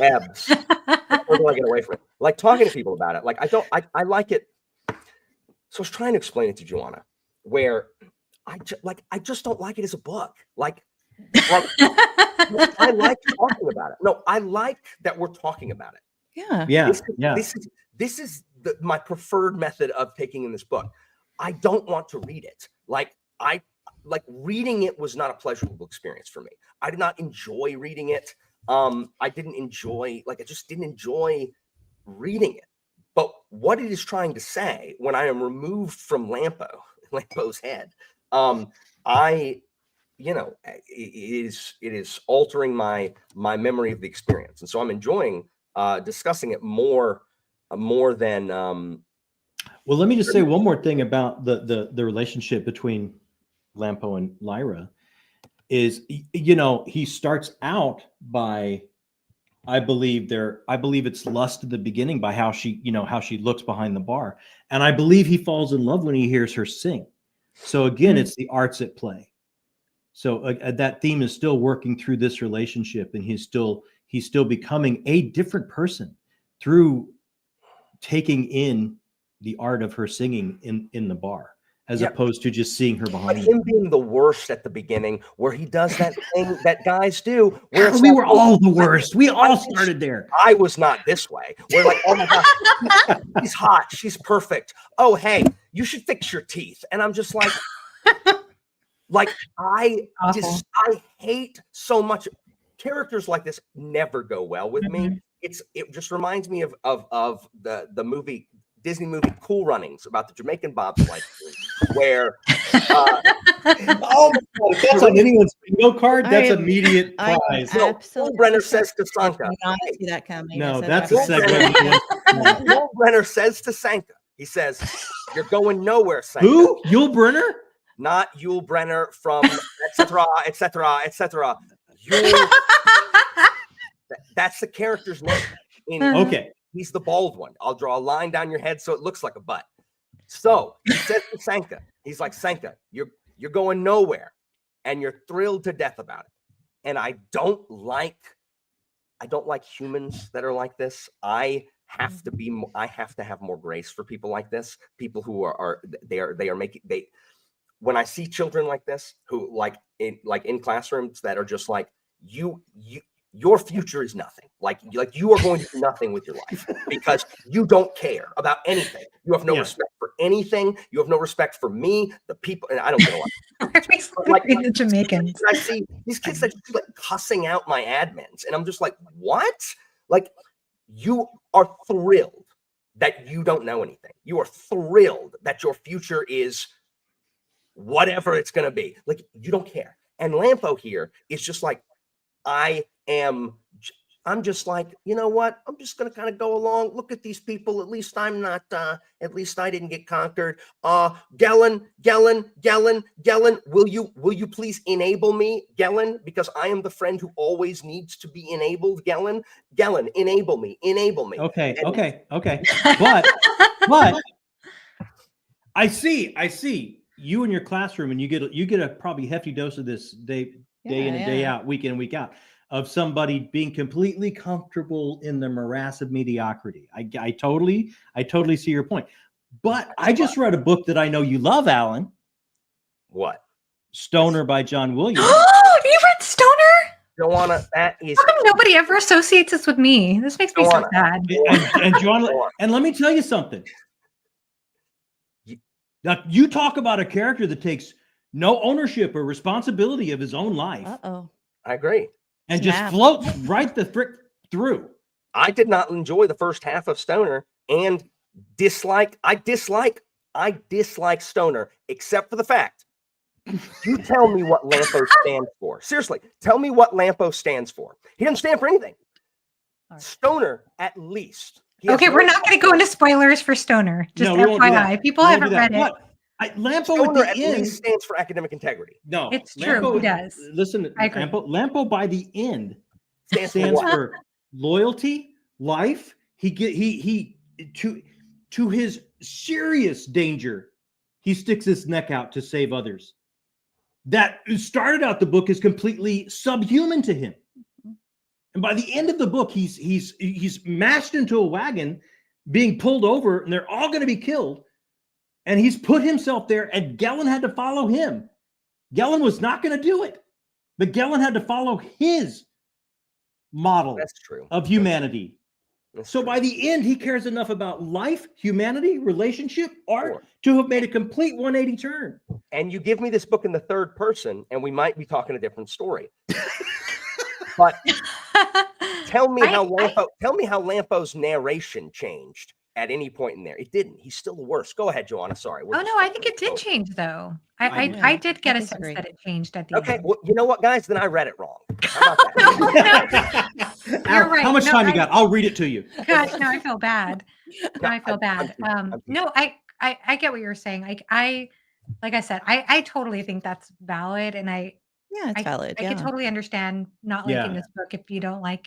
ebbs until I get away from it. Like, talking to people about it, like, I like it. So I was trying to explain it to Joanna, where I just don't like it as a book. Like I like talking about it. No, I like that we're talking about it. Yeah. This is my preferred method of taking in this book. I don't want to read it. Like reading it was not a pleasurable experience for me. I did not enjoy reading it. I just didn't enjoy reading it. But what it is trying to say, when I am removed from Lampo's head, it is altering my memory of the experience, and so I'm enjoying discussing it more than. Well, let me just say one more thing about the relationship between Lampo and Lyra. Is, he starts out by, I believe it's lust at the beginning, by how she looks behind the bar, and I believe he falls in love when he hears her sing. So again, it's the arts at play. So that theme is still working through this relationship, and he's still becoming a different person through taking in the art of her singing in the bar, as opposed to just seeing her behind. But him being the worst at the beginning, where he does that thing that guys do, where we were all the worst. We all started there. I was not this way. We're like, oh my God, she's hot, she's perfect. Oh, hey, you should fix your teeth. And I'm just like, I hate so much. Characters like this never go well with me. It just reminds me of the movie, Disney movie Cool Runnings, about the Jamaican bobsled, where oh my God, if that's on anyone's bingo card, that's immediate prize. Absolutely. Brenner says to Sanka, not see that coming. No, that's a segue. Brenner says to Sanka, he says, "You're going nowhere, Sanka." Who? Yul Brynner? Not Yul Brynner from etc. That's the character's name. Okay. He's the bald one. I'll draw a line down your head so it looks like a butt. So he says to Sanka, he's like, Sanka, you're going nowhere, and you're thrilled to death about it. And I don't like humans that are like this. I have to have more grace for people like this. People who are making. When I see children like this, who in classrooms that are just like, your future is nothing. Like you are going to do nothing with your life because you don't care about anything. You have no respect for anything. You have no respect for me, the people, and I don't get a lot. Like the Jamaicans. I see these kids that just like cussing out my admins, and I'm just like, what? Like, you are thrilled that you don't know anything. You are thrilled that your future is whatever it's going to be. Like, you don't care. And Lampo here is just like, I am I'm just like, you know what? I'm just going to kind of go along. Look at these people. At least I'm not, at least I didn't get conquered. Gellin, will you please enable me, Gellin? Because I am the friend who always needs to be enabled, Gellin. Gellin, enable me. Okay. And- Okay. But I see you in your classroom, and you get a probably hefty dose of this day in and day out, week in and week out, of somebody being completely comfortable in the morass of mediocrity. I totally see your point. But I just read a book that I know you love, Alan. What? Stoner by John Williams. You read Stoner? Joanna, that is. How come nobody ever associates this with me? This makes me so sad. And John, and let me tell you something. Now, you talk about a character that takes no ownership or responsibility of his own life. Uh-oh. I agree. And just floats right the frick through. I did not enjoy the first half of Stoner and I dislike Stoner, except for the fact, you tell me what Lampo stands for. Seriously, tell me what Lampo stands for. He doesn't stand for anything. Stoner, at least. Okay, we're not going to go into spoilers for Stoner. Just FYI, people haven't read it. Lampo Stoner at the at end least stands for academic integrity. No, it's true. He does. Listen, I agree. Lampo by the end stands for for loyalty, life. He to his serious danger, he sticks his neck out to save others. That started out the book is completely subhuman to him. And by the end of the book, he's mashed into a wagon, being pulled over, and they're all going to be killed. And he's put himself there, and Gellin had to follow him. Gellin was not going to do it, but Gellin had to follow his model of humanity. So by the end, he cares enough about life, humanity, relationship, art to have made a complete 180 turn. And you give me this book in the third person, and we might be talking a different story. But tell me how Lampo's narration changed at any point in there. It didn't. He's still the worst. Go ahead, Joanna. Sorry. I think it did change, though. I did get a sense that it changed at the end. Okay, well, you know what, guys? Then I read it wrong. How about that? You're right. How much time you got? I'll read it to you. Gosh, now I feel bad. I get what you're saying. Like I said, I totally think that's valid, and it's valid. I can totally understand not liking this book if you don't like.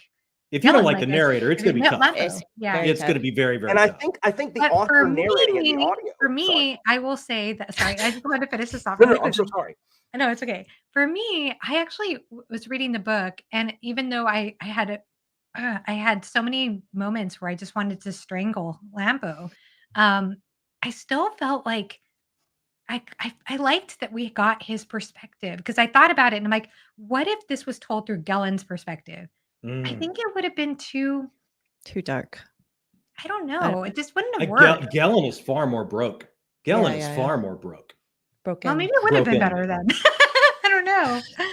If you don't like the narrator, it's going to be tough. It's going to be very, very tough. And I think the author narrating in the audio. For me, I will say that. Sorry, I just wanted to finish this off. No, I'm so sorry. No, it's okay. For me, I actually was reading the book, and even though I had so many moments where I just wanted to strangle Lampo, I still felt like I liked that we got his perspective, because I thought about it and I'm like, what if this was told through Gellin's perspective? I think it would have been too dark. I don't know. It just wouldn't have worked. Gellin is far more broke. Gellin is far more broke. Broken. Well, maybe it would have been better then. I don't know. It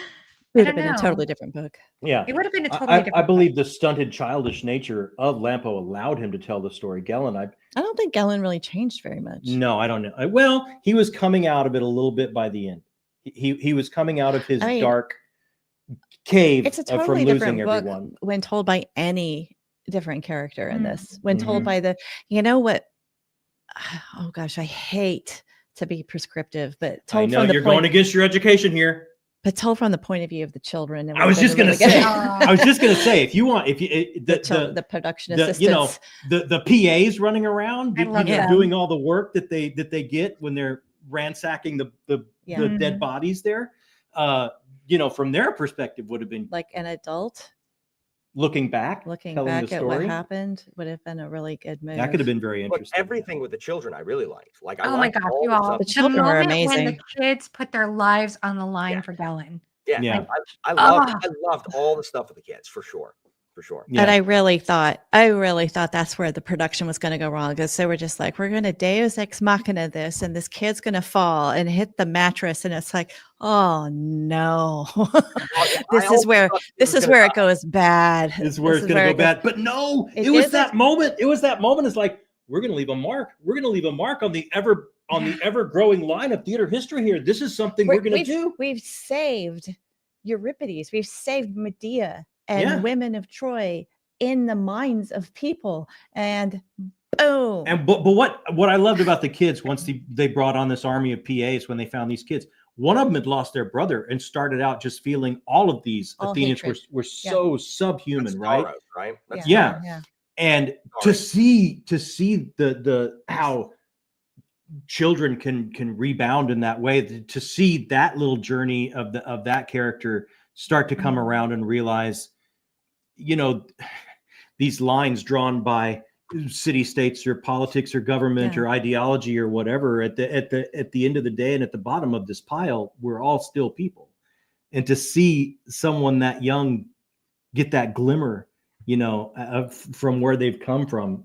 would have been a totally different book. Yeah. It would have been a totally different I believe the stunted, childish nature of Lampo allowed him to tell the story. Gellin, I don't think Gellin really changed very much. No, I don't know. Well, he was coming out of it a little bit by the end. He was coming out of his dark cave it's a totally from losing different book everyone. When told by any different character in this. When told by what? Oh gosh, I hate to be prescriptive, but told I know you're going against your education here. But told from the point of view of the children. I was just going to say. I was just going to say, if you want, the production assistants, the PAs running around, doing all the work that they get when they're ransacking the dead bodies there. From their perspective, would have been like an adult looking back at what happened would have been a really good move. That could have been very interesting. Everything with the children, I really liked. Oh my gosh, you all! The children were amazing. When the kids put their lives on the line for Gellin. Yeah. I loved all the stuff with the kids for sure. Yeah. And I really thought that's where the production was going to go wrong, because they were just like, we're going to Deus Ex Machina this, and this kid's going to fall and hit the mattress, and it's like, oh no, this is where it goes bad. This is where it's going to go bad. But no, it was that moment. It was that moment. It's like, we're going to leave a mark. We're going to leave a mark on the ever growing line of theater history here. This is something we're going to do. We've saved Euripides. We've saved Medea. and Yeah. women of Troy in the minds of people. And boom. And but what I loved about the kids, once they brought on this army of PAs, when they found these kids, one of them had lost their brother and started out just feeling all of these All Athenians hatred. were so subhuman, That's right? Taurus, right? That's Yeah. Taurus. And to see the how children can rebound in that way, to see that little journey of that character start to come around and realize, you know, these lines drawn by city states or politics or government or ideology or whatever, at the end of the day and at the bottom of this pile, we're all still people. And to see someone that young get that glimmer, you know, from where they've come from,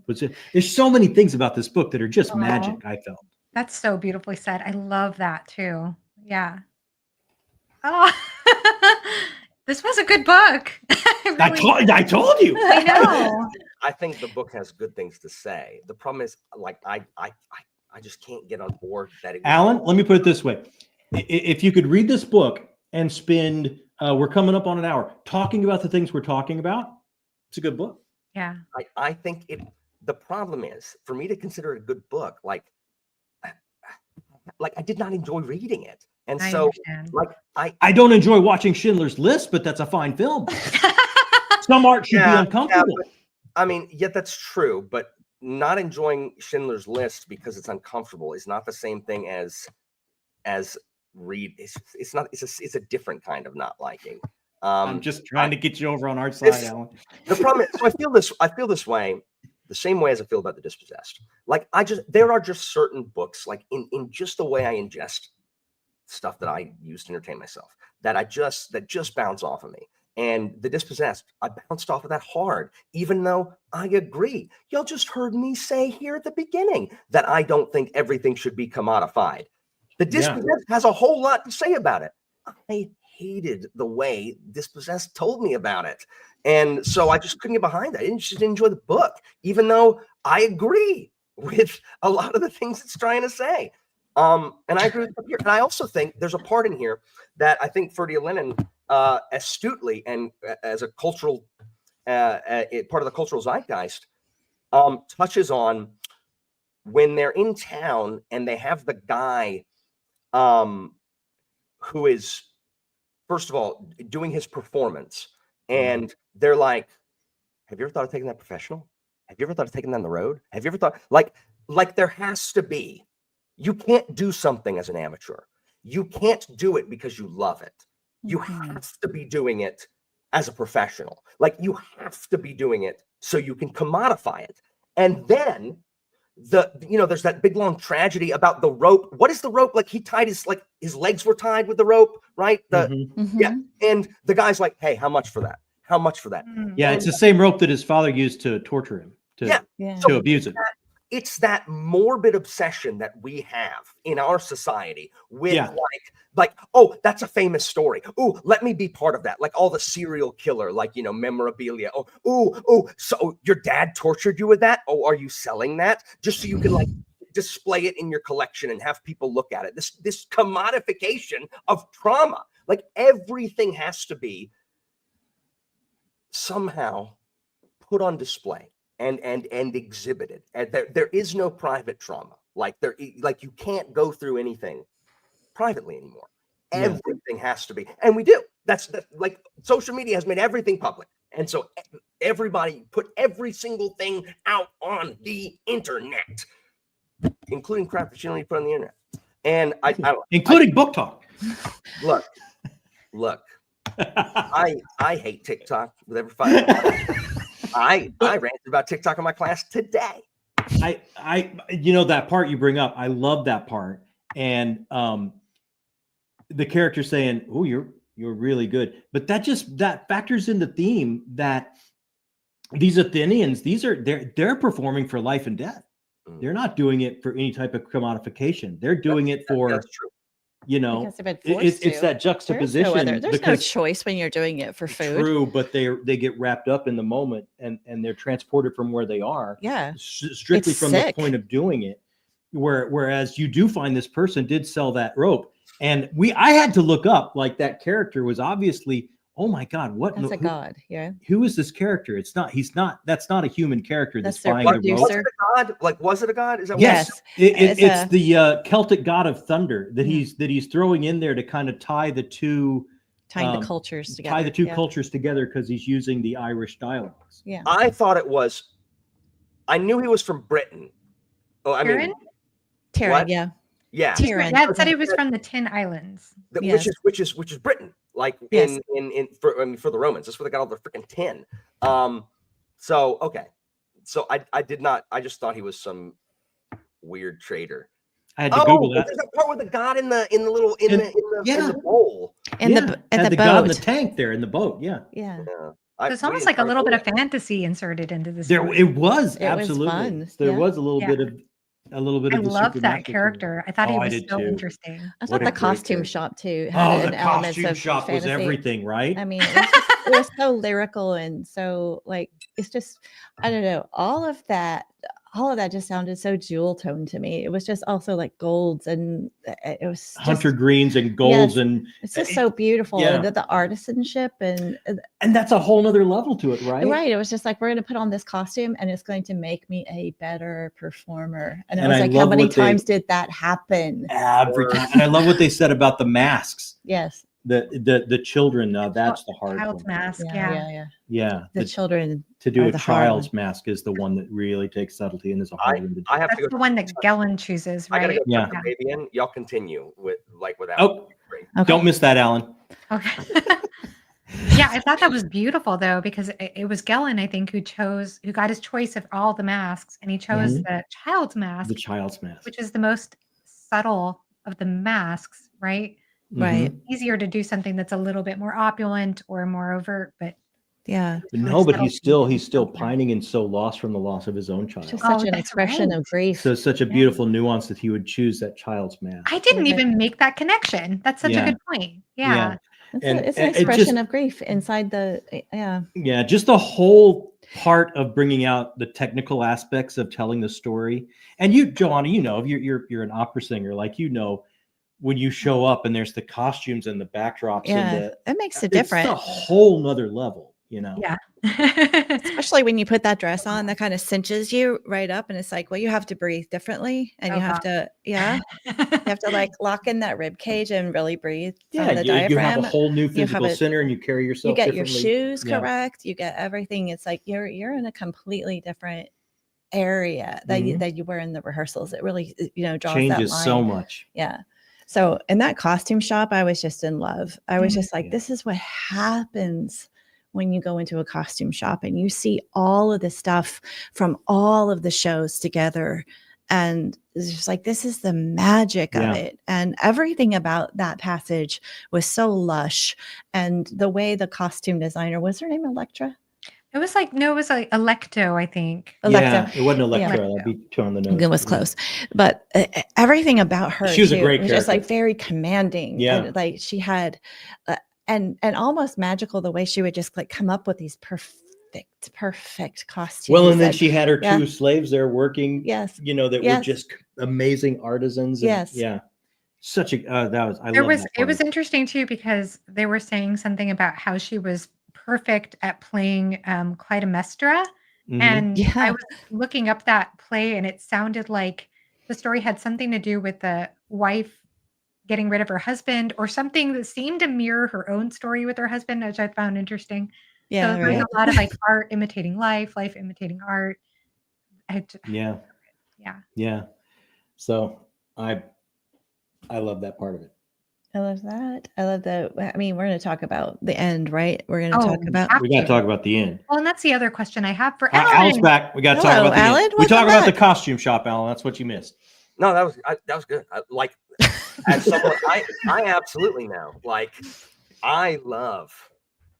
there's so many things about this book that are just magic. I felt That's so beautifully said. I love that too. Yeah. Oh, this was a good book. I told you. I know. I think the book has good things to say. The problem is, like, I just can't get on board that. Alan, let me put it this way: if you could read this book and spend, we're coming up on an hour talking about the things we're talking about, it's a good book. Yeah. I think it. The problem is, for me to consider it a good book, like I did not enjoy reading it, and I so understand. like I don't enjoy watching Schindler's List, but that's a fine film. Some art should be uncomfortable. I mean, yeah, that's true, but not enjoying Schindler's List because it's uncomfortable is not the same thing as read. It's not. It's a different kind of not liking. I'm just trying to get you over on our side, Alan. The problem is, so I feel this way, the same way as I feel about The Dispossessed. Like, there are just certain books, like in just the way I ingest stuff that I use to entertain myself, that just bounce off of me. And The Dispossessed, I bounced off of that hard, even though I agree. Y'all just heard me say here at the beginning that I don't think everything should be commodified. The Dispossessed has a whole lot to say about it. I hated the way Dispossessed told me about it. And so I just couldn't get behind that. I didn't just enjoy the book, even though I agree with a lot of the things it's trying to say. And I agree with here. And I also think there's a part in here that I think Ferdia Lennon astutely and as a cultural part of the cultural zeitgeist touches on when they're in town and they have the guy who is, first of all, doing his performance, and they're like, have you ever thought of taking that professional? Have you ever thought of taking that on the road? Have you ever thought, like there has to be, you can't do something as an amateur. You can't do it because you love it. You have to be doing it as a professional. Like, you have to be doing it so you can commodify it. And then there's that big long tragedy about the rope. What is the rope? Like, he tied his legs were tied with the rope, right? Yeah. And the guy's like, hey, how much for that? How much for that? Yeah, it's the same rope that his father used to torture him, to abuse him. It's that morbid obsession that we have in our society with like, oh, that's a famous story. Oh, let me be part of that. Like all the serial killer, memorabilia. Oh, so your dad tortured you with that? Oh, are you selling that just so you can display it in your collection and have people look at it? This commodification of trauma, like everything has to be somehow put on display and exhibited. And there is no private trauma. Like you can't go through anything privately anymore. Everything has to be, and we do. That's like social media has made everything public, and so everybody put every single thing out on the internet, including crap that you don't need to put on the internet. And including book talk. Look. I hate TikTok with every fiber. I ranted about TikTok in my class today. I that part you bring up, I love that part. And the character saying, "Oh, you're really good," but that factors in the theme that these Athenians, they're performing for life and death. They're not doing it for any type of commodification. They're doing it for, that's true. Because they've been forced it's that juxtaposition. There's no choice when you're doing it for food. True, but they get wrapped up in the moment and they're transported from where they are. Yeah, strictly from the point of doing it. Whereas you do find this person did sell that rope, and I had to look up, like, that character was obviously oh my God, That's a god. Yeah. who is this character? That's not a human character that's their flying the rope. Was it a god? Like, was it a god? Is that Yes, Yes. it's the Celtic god of thunder that he's throwing in there to kind of tie the two tying the cultures together. Tie the two cultures together because he's using the Irish dialects. Yeah. I thought it was. I knew he was from Britain. Oh, I mean, Tyrion, what? yeah. Yeah. Tyrion. Dad said he was from the 10 Islands. Yes. Which is Britain. Like Yes. for the Romans. That's where they got all the freaking 10. So okay. So I did not. I just thought he was some weird traitor. I had to Google that. There's that part with the god in the bowl. And the boat. God in the tank there in the boat. Yeah. Yeah. It's almost like a little bit of fantasy inserted into this. It was It absolutely. was fun. There was a little bit of I loved that character. I thought he was so too. interesting. I thought the costume shop too had an element costume of shop fantasy. was everything, right? I mean, it was so lyrical and so like it's just I don't know, all of that just sounded so jewel toned to me. It was just also like golds and it was just, hunter greens and golds and it's just so beautiful. Yeah. And the artisanship and that's a whole nother level to it, right? Right. It was just like we're going to put on this costume and it's going to make me a better performer. And it was like, how many times did that happen? Every time. And I love what they said about the masks. Yes. The children, that's the hard child's one. mask. Yeah. The children to do a child's mask is the one that really takes subtlety and is a hard one to do. I have That's to go. the one that Gellin chooses, right? I gotta go Yeah. the baby in. Y'all continue without. Oh, don't miss that, Alan. Okay. Yeah, I thought that was beautiful though, because it was Gellin, I think, who got his choice of all the masks, and he chose the child's mask. The child's mask, which is the most subtle of the masks, right? Right. Easier to do something that's a little bit more opulent or more overt, but yeah. But he's still pining and so lost from the loss of his own child. Just such an expression of grief. So such a beautiful nuance that he would choose that child's mask. I didn't even make that connection. That's such a good point. Yeah. It's an expression of grief inside the Yeah, just the whole part of bringing out the technical aspects of telling the story. And you, Joanna, you're an opera singer, like when you show up and there's the costumes and the backdrops and that makes it different. It's a whole nother level, Yeah. Especially when you put that dress on that kind of cinches you right up and it's like, well, you have to breathe differently and you have to you have to like lock in that rib cage and really breathe from the diaphragm. You have a whole new physical center and you carry yourself you get differently. Your shoes correct, you get everything. It's like you're in a completely different area that you were in the rehearsals. It really draws changes that line. So much. Yeah. So in that costume shop, I was just in love. I was just like, this is what happens when you go into a costume shop and you see all of the stuff from all of the shows together. And it's just like, this is the magic of it. And everything about that passage was so lush. And the way the costume designer, was her name Electra? It was like Electo, I think. Electra. Yeah, it wasn't Electra. That'd be too on the nose. It was close, but everything about her, she was a great character. Just like very commanding. Yeah, and, like she had, and almost magical the way she would just like come up with these perfect costumes. Well, and then she had her two slaves there working. Yes, that were just amazing artisans. And, yeah. Such a it was interesting too because they were saying something about how she was perfect at playing Clytemnestra. And I was looking up that play and it sounded like the story had something to do with the wife getting rid of her husband or something that seemed to mirror her own story with her husband, which I found interesting. Yeah, so there's a lot of like art imitating life imitating art. Yeah. So I love that part of it. I love that. I love that. I mean, we're going to talk about the end, right? We're going to talk about. We got to talk about the end. Well, and that's the other question I have for Alan. Al's back. We got to talk about the Alan. End. We talk about the costume shop, Alan. That's what you missed. No, that was good. As someone, I absolutely know. Like, I love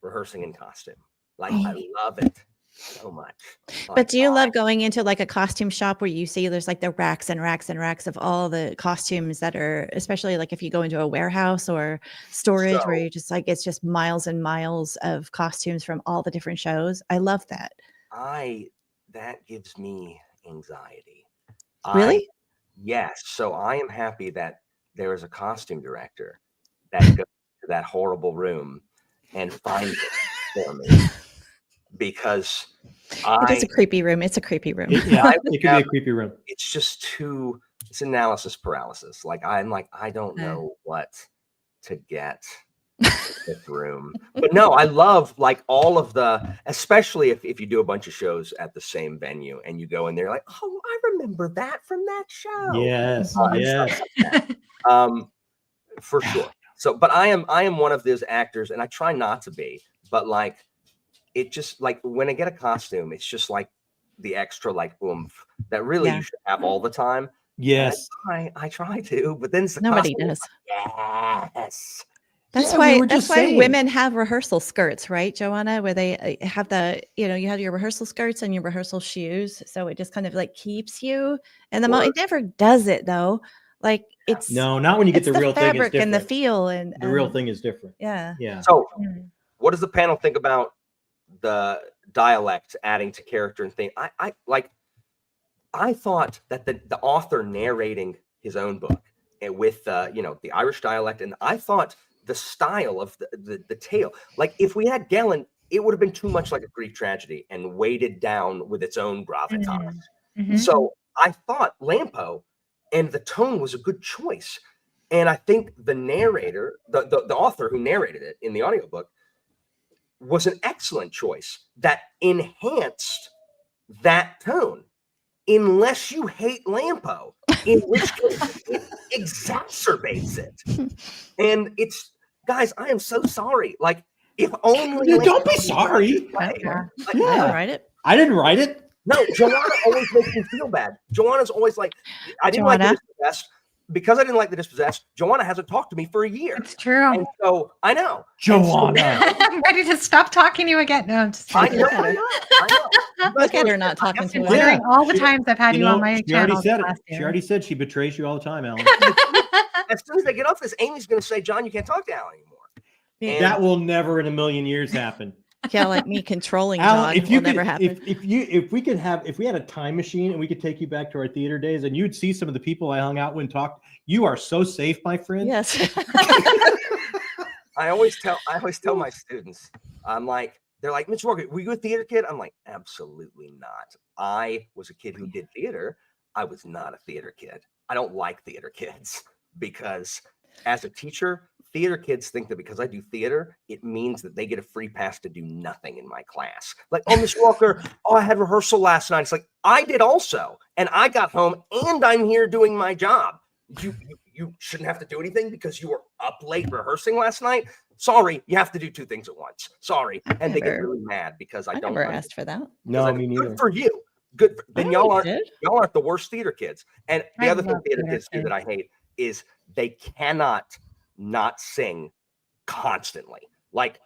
rehearsing in costume. Like, I love it so much. But do you love going into like a costume shop where you see there's like the racks and racks and racks of all the costumes that are, especially like if you go into a warehouse or storage where you just like, it's just miles and miles of costumes from all the different shows. I love that. That gives me anxiety. Really? Yes. So I am happy that there is a costume director that goes to that horrible room and find it for me because It is a creepy room. It's a creepy room. It could be a creepy room. it's just too, it's analysis paralysis. Like I'm like, I don't know what to get in this room. But no, I love like all of the, especially if you do a bunch of shows at the same venue and you go in there like, oh, I remember that from that show. Yes, and yes. stuff like that. For sure. So, but I am one of those actors, and I try not to be, but like, it just like when I get a costume, it's just like the extra like oomph that really you should have all the time. Yes. I try to, but then it's the Nobody costume. does. Yes. That's Yeah, why we were that's just why saying. women have rehearsal skirts, right, Joanna? Where they have the, you have your rehearsal skirts and your rehearsal shoes. So it just kind of like keeps you in the moment. It never does it though. Like it's No, not when you get it's the real thing. It's fabric and the different. feel and The real thing is different. Yeah. Yeah. So, what does the panel think about the dialect adding to character and thing? I thought that the author narrating his own book with the Irish dialect, and I thought the style of the tale, like if we had Gellin, it would have been too much like a Greek tragedy and weighted down with its own gravitas. So I thought Lampo and the tone was a good choice. And I think the narrator, the author who narrated it in the audiobook, was an excellent choice that enhanced that tone. Unless you hate Lampo, in which case it exacerbates it. And it's, guys, I am so sorry. Like, if only Don't be sorry. I Yeah. didn't write it. I didn't write it. No, Joanna always makes me feel bad. Joanna's always like, I didn't like the Dispossessed. Because I didn't like the Dispossessed, Joanna hasn't talked to me for a year. It's true. And so I know. Joanna. I'm ready to stop talking to you again. No, I'm just I kidding. know. Look at her not talking to Considering her. all the times I've had you on my she already channel. said last it. She year. already said she betrays you all the time, Alan. As soon as they get off this, Amy's going to say, John, you can't talk to Alan anymore. And That will never in a million years happen. Yeah, like me controlling Alan, John will never happen. if we had a time machine and we could take you back to our theater days and you'd see some of the people I hung out with and talked, you are so safe, my friend. Yes. I always tell my students, I'm like, they're like, Mr. Walker, were you a theater kid? I'm like, absolutely not. I was a kid who did theater. I was not a theater kid. I don't like theater kids because as a teacher, theater kids think that because I do theater, it means that they get a free pass to do nothing in my class. Like, oh, Mr. Walker, I had rehearsal last night. It's like, I did also. And I got home and I'm here doing my job. You shouldn't have to do anything because you were up late rehearsing last night. Sorry, you have to do two things at once. Sorry. And they get really mad because I don't never asked for that. No, me neither. Good for you. Good. Then y'all aren't the worst theater kids. And the I other thing love theater theater kids do that I hate is they cannot not sing constantly. Like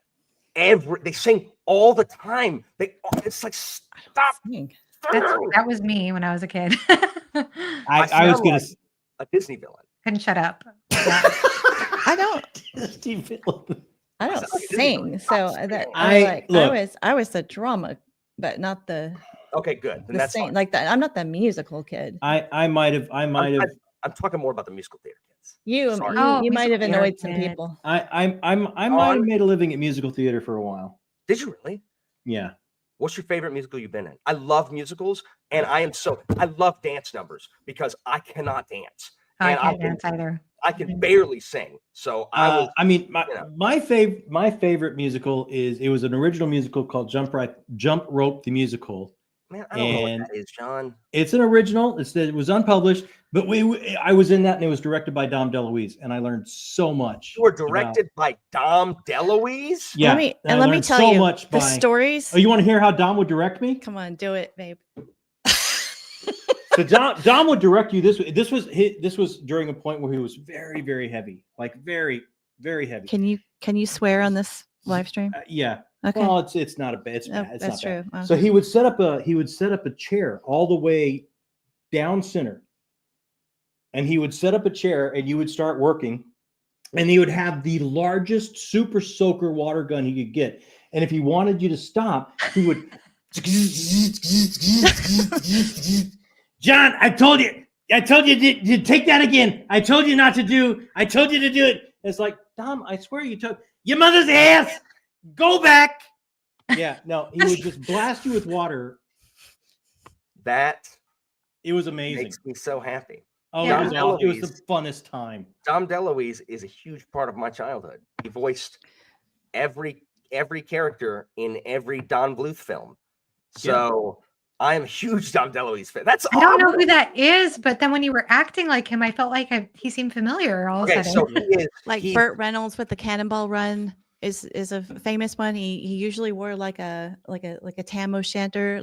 they sing all the time. It's like stop. That was me when I was a kid. I was gonna like a Disney villain. Couldn't shut up. I don't sing. So that I was the drama, but not the Okay, good. Then the that's sing. fine. Like that. I'm not the musical kid. I might have I'm talking more about the musical theater kids. You Sorry. you might have musical annoyed some theater kid. people. I might have made a living at musical theater for a while. Did you really? Yeah. What's your favorite musical you've been in? I love musicals, and I love dance numbers because I cannot dance. I And can't dance either. I can barely sing. So my favorite musical it was an original musical called Jump Rope the Musical. Man, I don't know what that is, John. It's an original. It was unpublished, but I was in that, and it was directed by Dom DeLuise, and I learned so much. You were directed by Dom DeLuise? Yeah. Let me tell you the stories. Oh, you want to hear how Dom would direct me? Come on, do it, babe. So Dom would direct you this way. This was during a point where he was very, very heavy, like very, very heavy. Can you swear on this live stream? Yeah. Okay. Well, it's not a bad. It's bad. It's that's not bad. true. Okay. So he would set up a chair all the way down center, and he would set up a chair, and you would start working, and he would have the largest super soaker water gun he could get, and if he wanted you to stop, he would. John, I told you to take that again. I told you not to do. I told you to do it. It's like, Dom, I swear you took your mother's ass. Go back. Yeah, no, he would just blast you with water. That It was amazing. makes me so happy. Oh, Yeah. it was awesome. It was the funnest time. Dom DeLuise is a huge part of my childhood. He voiced every character in every Don Bluth film. So I am a huge Dom DeLuise fan. That's I don't know awesome. who that is, but then when you were acting like him, I felt like he seemed familiar all of a Okay, sudden. so he is Like Burt Reynolds with the Cannonball Run is a famous one. He usually wore like a tam o'shanter,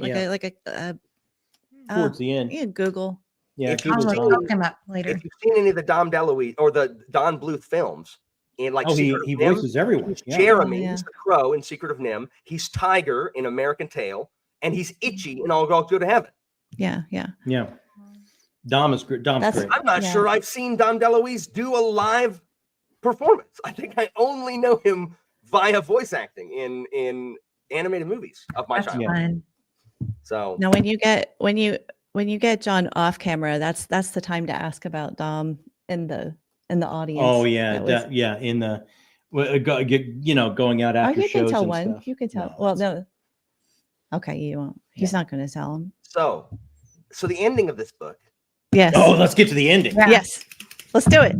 Towards the end. you can Google. Yeah, If you I'll Google's see- on. look him up later. if you've seen any of the Dom DeLuise or the Don Bluth films, in like Oh, Secret he of NIMH, voices everyone. he's Yeah. Jeremy, Yeah. he's the crow in Secret of NIMH. He's Tiger in American Tail, and he's Itchy in All Girls Go to Heaven. Yeah. Yeah. Dom is great. Dom's That's- great. I'm not Yeah. sure I've seen Dom DeLuise do a live performance. I think I only know him via voice acting in animated movies of my That's childhood. fun. So Now, when you get John off camera, that's the time to ask about Dom in the audience. Oh yeah, That was- yeah. In the going out Oh, after you shows can tell and one. stuff. You can tell. No, Well, that's- no. Okay, you won't. He's not going to tell him. so the ending of this book. Yes. Oh, let's get to the ending. Yeah. Yes. Let's do it.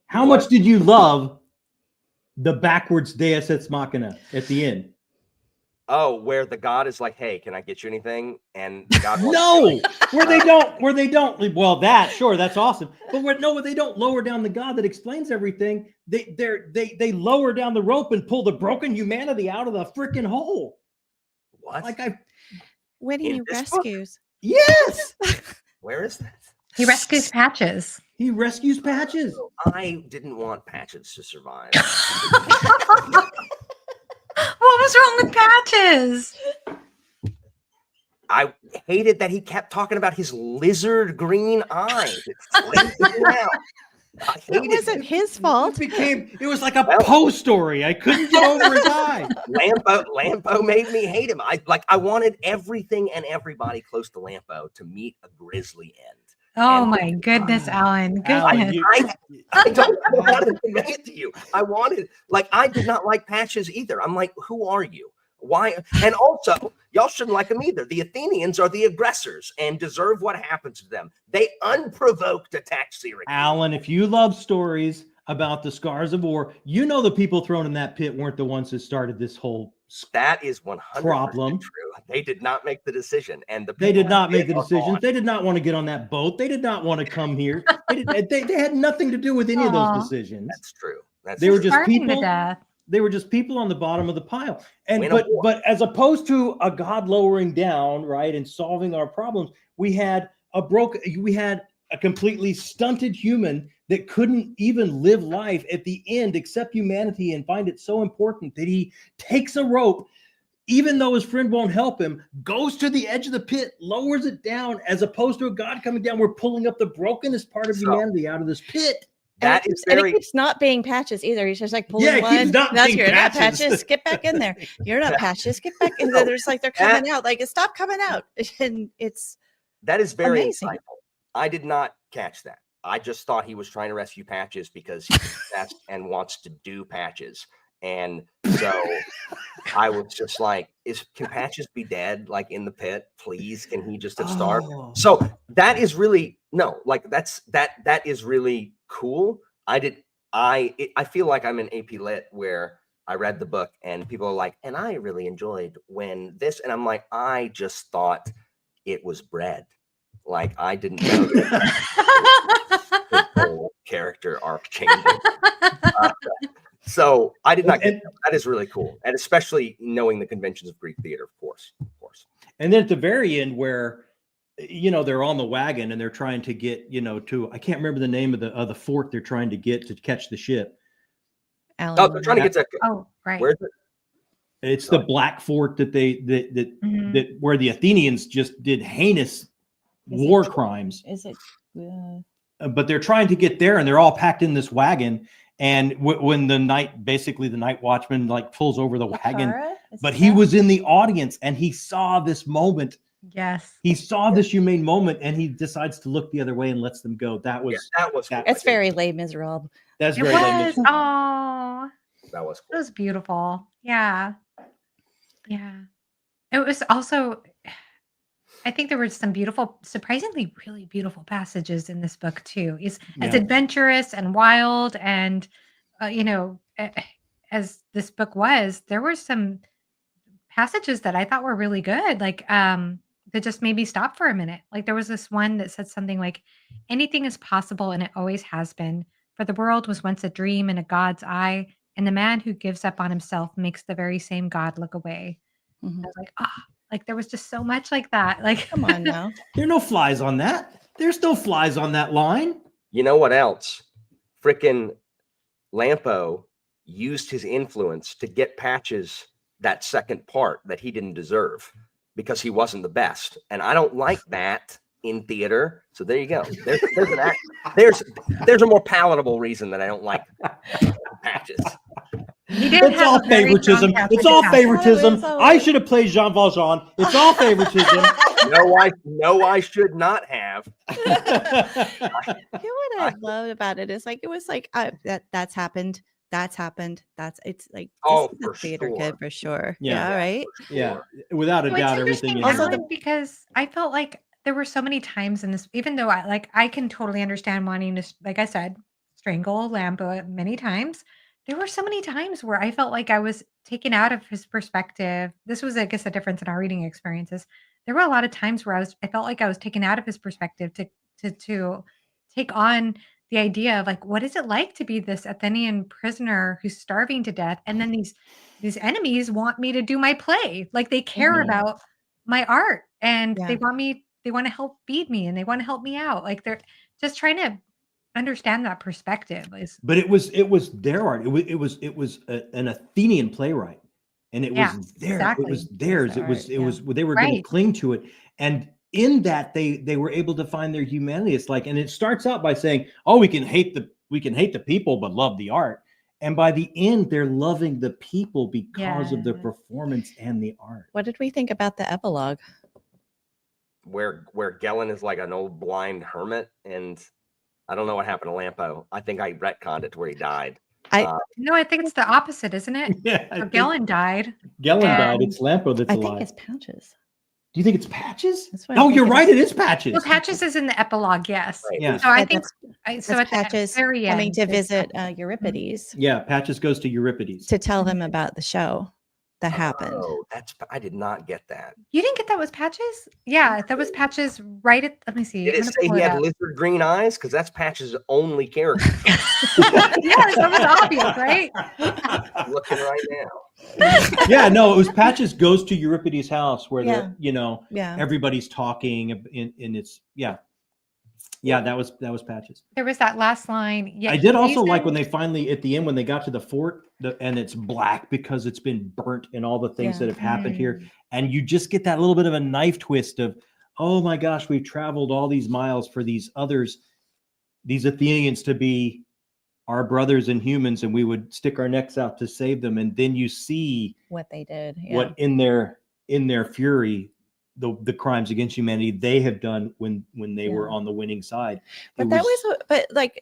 How much did you love the backwards Deus Ex Machina at the end? Oh, where the god is like, "Hey, can I get you anything?" And the god wants No, where they don't. Well, that's awesome. But where they don't lower down the God that explains everything. They lower down the rope and pull the broken humanity out of the freaking hole. what? When In he this book? rescues. Yes, Where is that? He rescues Patches. he rescues Patches. I didn't want Patches to survive. What was wrong with Patches? I hated that he kept talking about his lizard green eyes. It's freaking me out. I That hated wasn't it. his fault. It was like a Poe story. I couldn't get over his eye. Lampo made me hate him. I wanted everything and everybody close to Lampo to meet a grisly end. Oh And- my goodness, Alan. Alan, Goodness. I don't want to convey it to you. I did not like Patches either. I'm like, who are you? Why? And also, y'all shouldn't like them either. The Athenians are the aggressors and deserve what happens to them. They unprovoked attacked Syracuse. Alan, if you love stories about the scars of war, you know the people thrown in that pit weren't the ones that started this whole. That is 100% Problem. true. They did not make the decision, and They did not make the are decisions. gone. They did not want to get on that boat. They did not want to come here. They had nothing to do with any of Aw. those decisions. That's true. That's They were true. just Starving people. to death. They were just people on the bottom of the pile. And Win a war. but as opposed to a God lowering down, right, and solving our problems, we had a completely stunted human that couldn't even live life at the end, accept humanity and find it so important that he takes a rope, even though his friend won't help him, goes to the edge of the pit, lowers it down, as opposed to a God coming down. We're pulling up the brokenest part of So- humanity out of this pit. That and is and very. it keeps not being Patches either. He's just like pulling Yeah, it keeps one. not That's being you're not Patches. Patches. Get back in there. You're not Patches. Get back in there. There's like they're coming out. Like stop coming out. And it's That is very Amazing. insightful. I did not catch that. I just thought he was trying to rescue Patches because he's obsessed and wants to do Patches. And so I was just like, can Patches be dead, like in the pit? Please, can he just have starved? Oh. So that is really that is really cool. I feel like I'm in AP Lit where I read the book and people are like, and I really enjoyed when this, and I'm like, I just thought it was bread. Like I didn't know that the whole character arc changing. So I did not get that. That is really cool. And especially knowing the conventions of Greek theater, of course. And then at the very end where, they're on the wagon and they're trying to get, to, I can't remember the name of the fort they're trying to get to catch the ship. Alan. Oh, they're trying to get to Oh, right. where's it? It's the Black Fort that Mhm. that where the Athenians just did heinous war crimes. Is it? But they're trying to get there and they're all packed in this wagon. And when the night watchman like pulls over the wagon, but he was in the audience and he saw this moment. Yes. He saw this humane moment and he decides to look the other way and lets them go. That was That was that- cool. It's very Les Miserables. that's It very was. limited. Oh, That was it cool. was beautiful. Yeah. Yeah. It was also, I think there were some beautiful, surprisingly really beautiful passages in this book too. Is as Yeah. adventurous and wild and as this book was, there were some passages that I thought were really good, like, that just made me stop for a minute. Like, there was this one that said something like, "Anything is possible, and it always has been. For the world was once a dream in a god's eye, and the man who gives up on himself makes the very same god look away." I Mhm. was like, "Ah," like, there was just so much like that, like Come on now. There are no flies on that. There's no flies on that line. You know what else? Frickin' Lampo used his influence to get Patches that second part that he didn't deserve because he wasn't the best. And I don't like that in theater. So there you go. There's a more palatable reason that I don't like Patches. He did It's have all a very strong favoritism. Catholic It's all past. favoritism. so- I should have played Jean Valjean. It's all favoritism. No, I should not have. You know what I loved about it is like it was like that's happened. That's happened. It's like Oh, this is a for theater sure. kid for sure. Yeah. Yeah, right. Yeah, without a Well, it's doubt, everything interesting, is. Also Alan, because I felt like there were so many times in this, even though I can totally understand wanting to, like I said, strangle Lampo many times. There were so many times where I felt like I was taken out of his perspective. This was, I guess, a difference in our reading experiences. There were a lot of times where I felt like I was taken out of his perspective to take on the idea of like, what is it like to be this Athenian prisoner who's starving to death, and then these enemies want me to do my play. Like they care Mhm. about my art and Yeah. they want to help feed me and they want to help me out. Like they're just trying to understand that perspective is But it was their art. It was an Athenian playwright, and it was Yeah, there. exactly. It was theirs. their It was art, it yeah. was they were going to Right. cling to it, and in that they were able to find their humanity. It's like, and it starts out by saying, "Oh, we can hate the people, but love the art." And by the end, they're loving the people because of the Yes. performance and the art. What did we think about the epilogue? Where Gellin is like an old blind hermit, and I don't know what happened to Lampo. I think I retconned it to where he died. No, I think it's the opposite, isn't it? Yeah, So Gellin died. Gellin died. and- It's Lampo that's I alive. think it's Patches. Do you think it's Patches? That's what I Oh, think you're it right. is. It is Patches. Well, Patches is in the epilogue, yes. Right. Yeah. So I Yeah, think That's so at the Patches very coming end, to it's visit Patches. Euripides Yeah, Patches goes to Euripides. to tell him about the show that happened. Oh, I did not get that. You didn't get that was Patches? Yeah, that was Patches right at, let me see. Did I'm it gonna say pull he it had up. lizard green eyes? Because that's Patch's only character. Yes, that was obvious, right? I'm looking right now. Yeah, no, it was Patches goes to Euripides' house where Yeah. Yeah. everybody's talking and it's that was Patches. There was that last line. Yeah, I did also like when they finally at the end when they got to the fort and it's black because it's been burnt and all the things Yeah. that have happened here, and you just get that little bit of a knife twist of, oh my gosh, we've traveled all these miles for these Athenians to be our brothers and humans, and we would stick our necks out to save them, and then you see What they did. Yeah. what in their fury the crimes against humanity they have done when they were on the winning side. But but like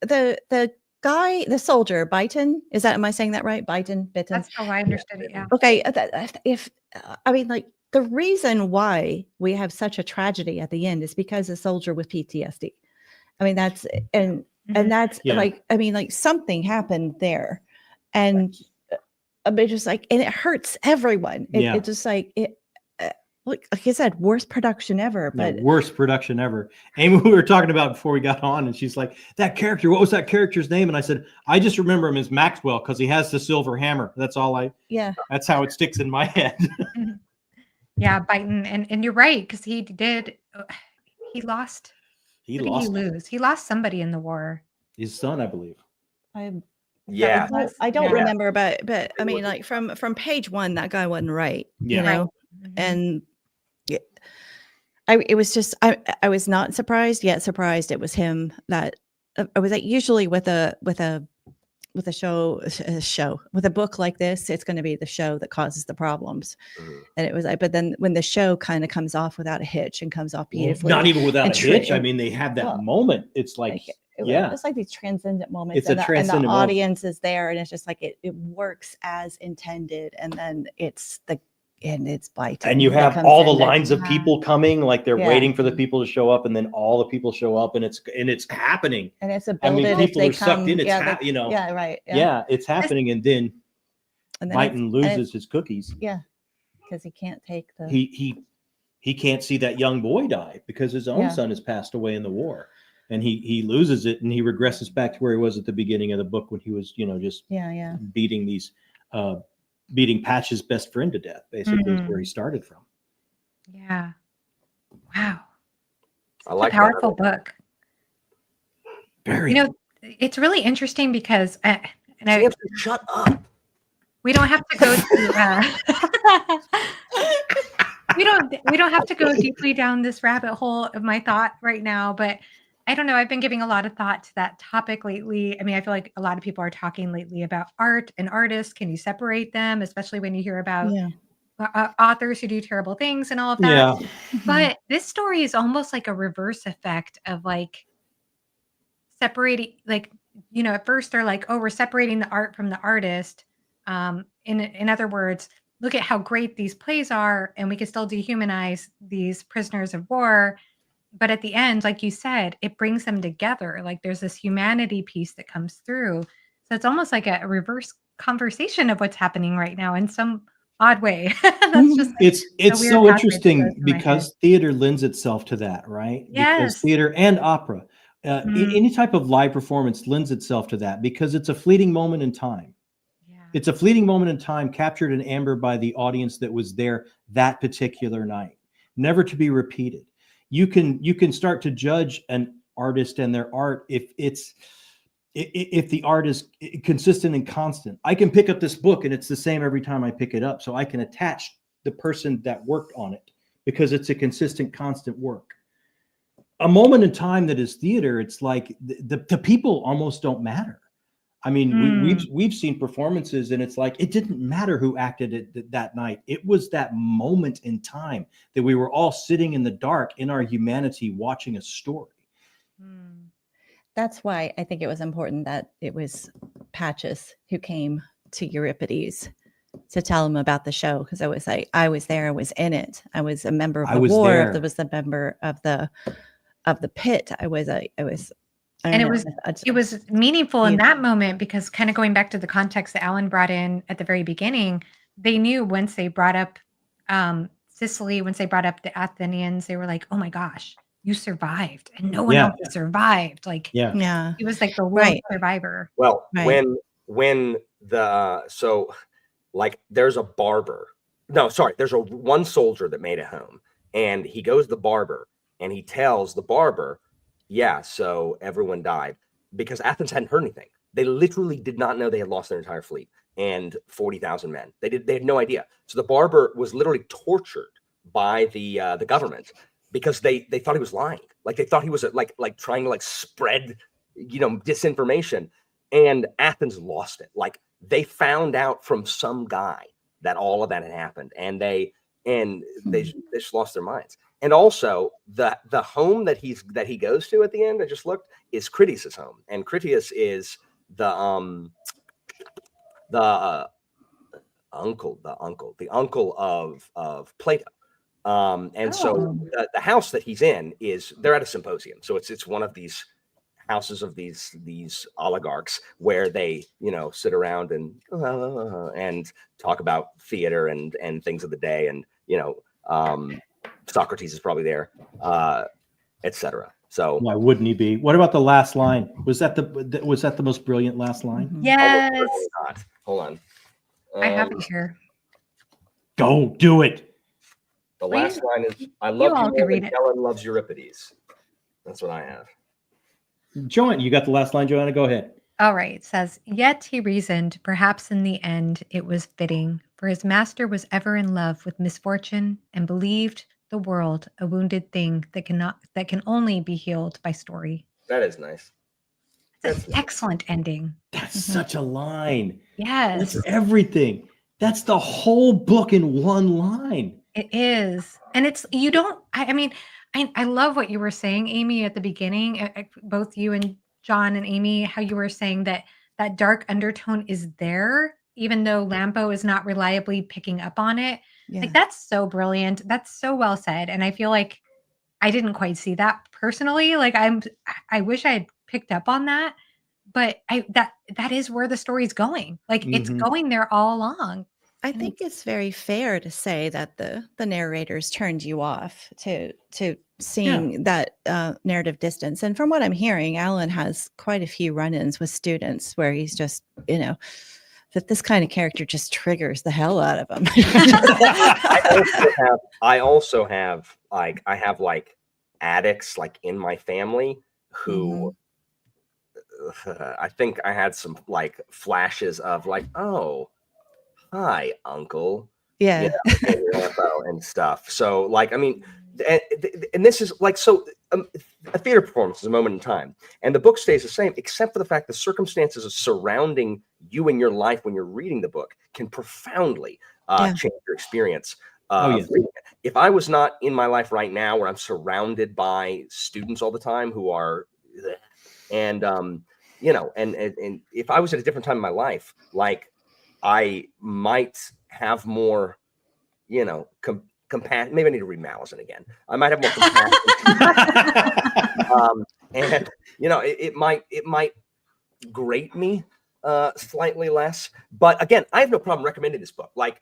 the guy, the soldier, Byton, am I saying that right? Byton. That's how I understood it. Yeah. Okay. I mean, like the reason why we have such a tragedy at the end is because a soldier with PTSD. I mean, that's and that's like, I mean, like something happened there, and I mean, just like, and it hurts everyone. It just like it. Like I said, worst production ever. But worst production ever. Amy, we were talking about before we got on, and she's like, "That character, what was that character's name?" And I said, "I just remember him as Maxwell because he has the silver hammer. That's all that's how it sticks in my head." Yeah, Byton, and you're right because he did. He lost. He Who did he lose? He lost somebody in the war. his son, I believe. Yeah. I don't remember, but I mean, like from page one, that guy wasn't right. Yeah. You know, and it was just I was not surprised yet surprised it was him that I was like, usually with a show with a book like this, it's going to be the show that causes the problems. And it was like, but then when the show kind of comes off without a hitch and comes off beautifully, Not even without and a hitch. I mean, they have that moment. It's like It's like these transcendent moments, It's a and the transcendent moment. audience is there, and it's just like it works as intended, and then it's biting. And you that have comes all the in that- lines of people coming, like they're Yeah. waiting for the people to show up, and then all the people show up, and it's happening. and it's a I build mean, it if people they are sucked come. in. It's Yeah, yeah, right. yeah, it's happening, and then And then Biden loses his cookies. Yeah, because he can't take the. He can't see that young boy die because his own son has passed away in the war, and he loses it, and he regresses back to where he was at the beginning of the book when he was just beating Patch's best friend to death. Basically, is where he started from. Yeah. Wow. I like a powerful book. Very. It's really interesting because shut up. We don't have to go to we don't have to go deeply down this rabbit hole of my thought right now, but I don't know. I've been giving a lot of thought to that topic lately. I mean, I feel like a lot of people are talking lately about art and artists. Can you separate them, especially when you hear about authors who do terrible things and all of that? Yeah. But this story is almost like a reverse effect of like separating, like, at first they're like, oh, we're separating the art from the artist. In other words, look at how great these plays are, and we can still dehumanize these prisoners of war. But at the end, like you said, it brings them together. Like there's this humanity piece that comes through. So it's almost like a reverse conversation of what's happening right now in some odd way. That's just like it's so interesting because theater lends itself to that, right? Yes. Because theater and opera, any type of live performance lends itself to that because it's a fleeting moment in time. It's a fleeting moment in time captured in amber by the audience that was there that particular night, never to be repeated. You can start to judge an artist and their art if the art is consistent and constant. I can pick up this book and it's the same every time I pick it up, so I can attach the person that worked on it because it's a consistent, constant work. A moment in time that is theater, it's like the people almost don't matter. I mean, we've seen performances and it's like it didn't matter who acted it that night. It was that moment in time that we were all sitting in the dark in our humanity watching a story. That's why I think it was important that it was Patches who came to Euripides to tell him about the show, because I was there, I was in it, I was a member of the war. I was a member of the pit. It was meaningful in that moment because, kind of going back to the context that Alan brought in at the very beginning, they knew once they brought up Sicily, once they brought up the Athenians, they were like, oh my gosh, you survived and no one else survived. Like, he was like the lone survivor. Well, when there's a barber. No, sorry, there's one soldier that made it home, and he goes to the barber and he tells the barber, so everyone died because Athens hadn't heard anything. They literally did not know they had lost their entire fleet and 40,000 men. They had no idea. So the barber was literally tortured by the government because they thought he was lying. Like they thought he was like trying to spread, disinformation. And Athens lost it. Like they found out from some guy that all of that had happened, and they just lost their minds. And also the home that he goes to at the end, I just looked, is Critias's home. And Critias is the uncle of Plato. So the house that he's in they're at a symposium. So it's one of these houses of these oligarchs where they, sit around and talk about theater and things of the day. And, Socrates is probably there, etc. So why wouldn't he be? What about the last line? Was that the most brilliant last line? Yes. Hold on. I have it here. Go do it. The last line is, "I love you more than Helen loves Euripides." That's what I have. Joanna, you got the last line, Joanna? Go ahead. All right. It says, yet he reasoned, perhaps in the end it was fitting, for his master was ever in love with misfortune and believed the world a wounded thing that can only be healed by story. That is nice. That's an excellent ending. That's such a line. Yes. That's everything. That's the whole book in one line. It is. And I love what you were saying, Amy, at the beginning. Both you and John and Amy, how you were saying that that dark undertone is there, even though Lampo is not reliably picking up on it. Yeah. Like, that's so brilliant. That's so well said. And I feel like I didn't quite see that personally. Like, I wish I had picked up on that, but that is where the story's going. Like, it's Mhm. going there all along. I And think it's very fair to say that the narrators turned you off to seeing that narrative distance. And from what I'm hearing, Alan has quite a few run-ins with students where he's just, that this kind of character just triggers the hell out of him. I also have like addicts like in my family who I think I had some like flashes of like, oh, hi, uncle. Yeah. And stuff. So like, I mean, and this is like, so a theater performance is a moment in time, and the book stays the same, except for the fact the circumstances surrounding you in your life when you're reading the book can profoundly change your experience. If I was not in my life right now where I'm surrounded by students all the time who are, and and if I was at a different time in my life, like I might have more, compassion. Maybe I need to read Malison again. I might have more compassion. And it might grate me slightly less. But again, I have no problem recommending this book. Like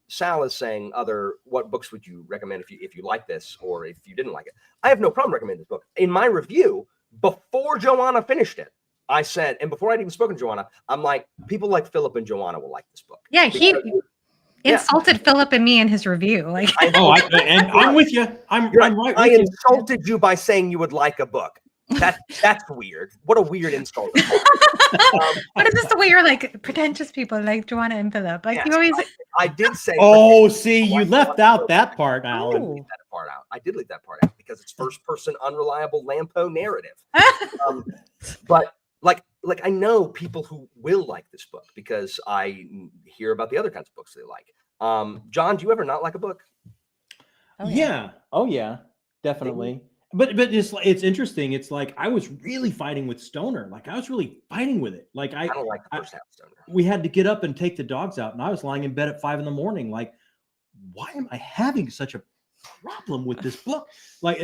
Sal is saying, what books would you recommend if you like this or if you didn't like it? I have no problem recommending this book. In my review, before Joanna finished it, I said, and before I'd even spoken to Joanna, I'm like, people like Philip and Joanna will like this book. Yeah, he insulted Philip and me in his review. Like, I'm with you. I'm right with I you. insulted you by saying you would like a book. That's weird. What a weird insult. What is this the way you're like pretentious people like Joanna and Philip? Like, you always. I did say. Oh, see, you left out that part, Alan. I did leave that part out because it's first person unreliable Lampo narrative. But like I know people who will like this book because I hear about the other kinds of books they like. John, do you ever not like a book? Oh yeah, definitely. But it's interesting. It's like I was really fighting with Stoner. Like I was really fighting with it. Like I don't like the first half of Stoner. We had to get up and take the dogs out, and I was lying in bed at 5 a.m. Like, why am I having such a problem with this book? Like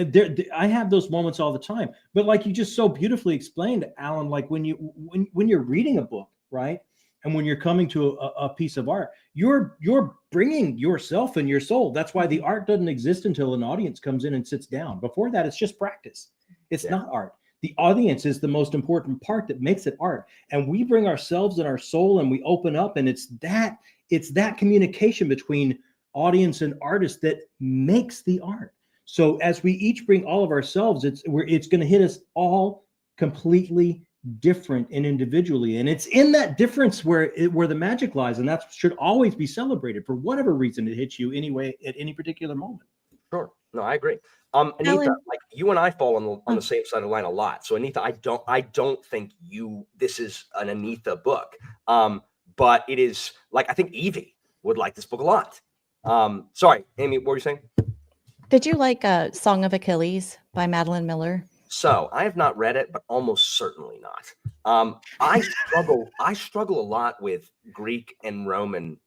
I have those moments all the time. But like you just so beautifully explained, Alan, like when you're reading a book, right? And when you're coming to a piece of art, you're bringing yourself and your soul. That's why the art doesn't exist until an audience comes in and sits down. Before that, it's just practice. It's not art. The audience is the most important part that makes it art. And we bring ourselves and our soul and we open up, and it's that communication between audience and artist that makes the art. So as we each bring all of ourselves, it's going to hit us all completely different and individually, and it's in that difference where the magic lies, and that should always be celebrated for whatever reason it hits you anyway at any particular moment. Sure, no, I agree. Anita, Ellen, like you and I fall on the same side of the line a lot. So Anita, I don't think this is an Anita book, but it is like I think Evie would like this book a lot. Sorry, Amy, what were you saying? Did you like Song of Achilles by Madeline Miller? So I have not read it, but almost certainly not. I struggle a lot with Greek and Roman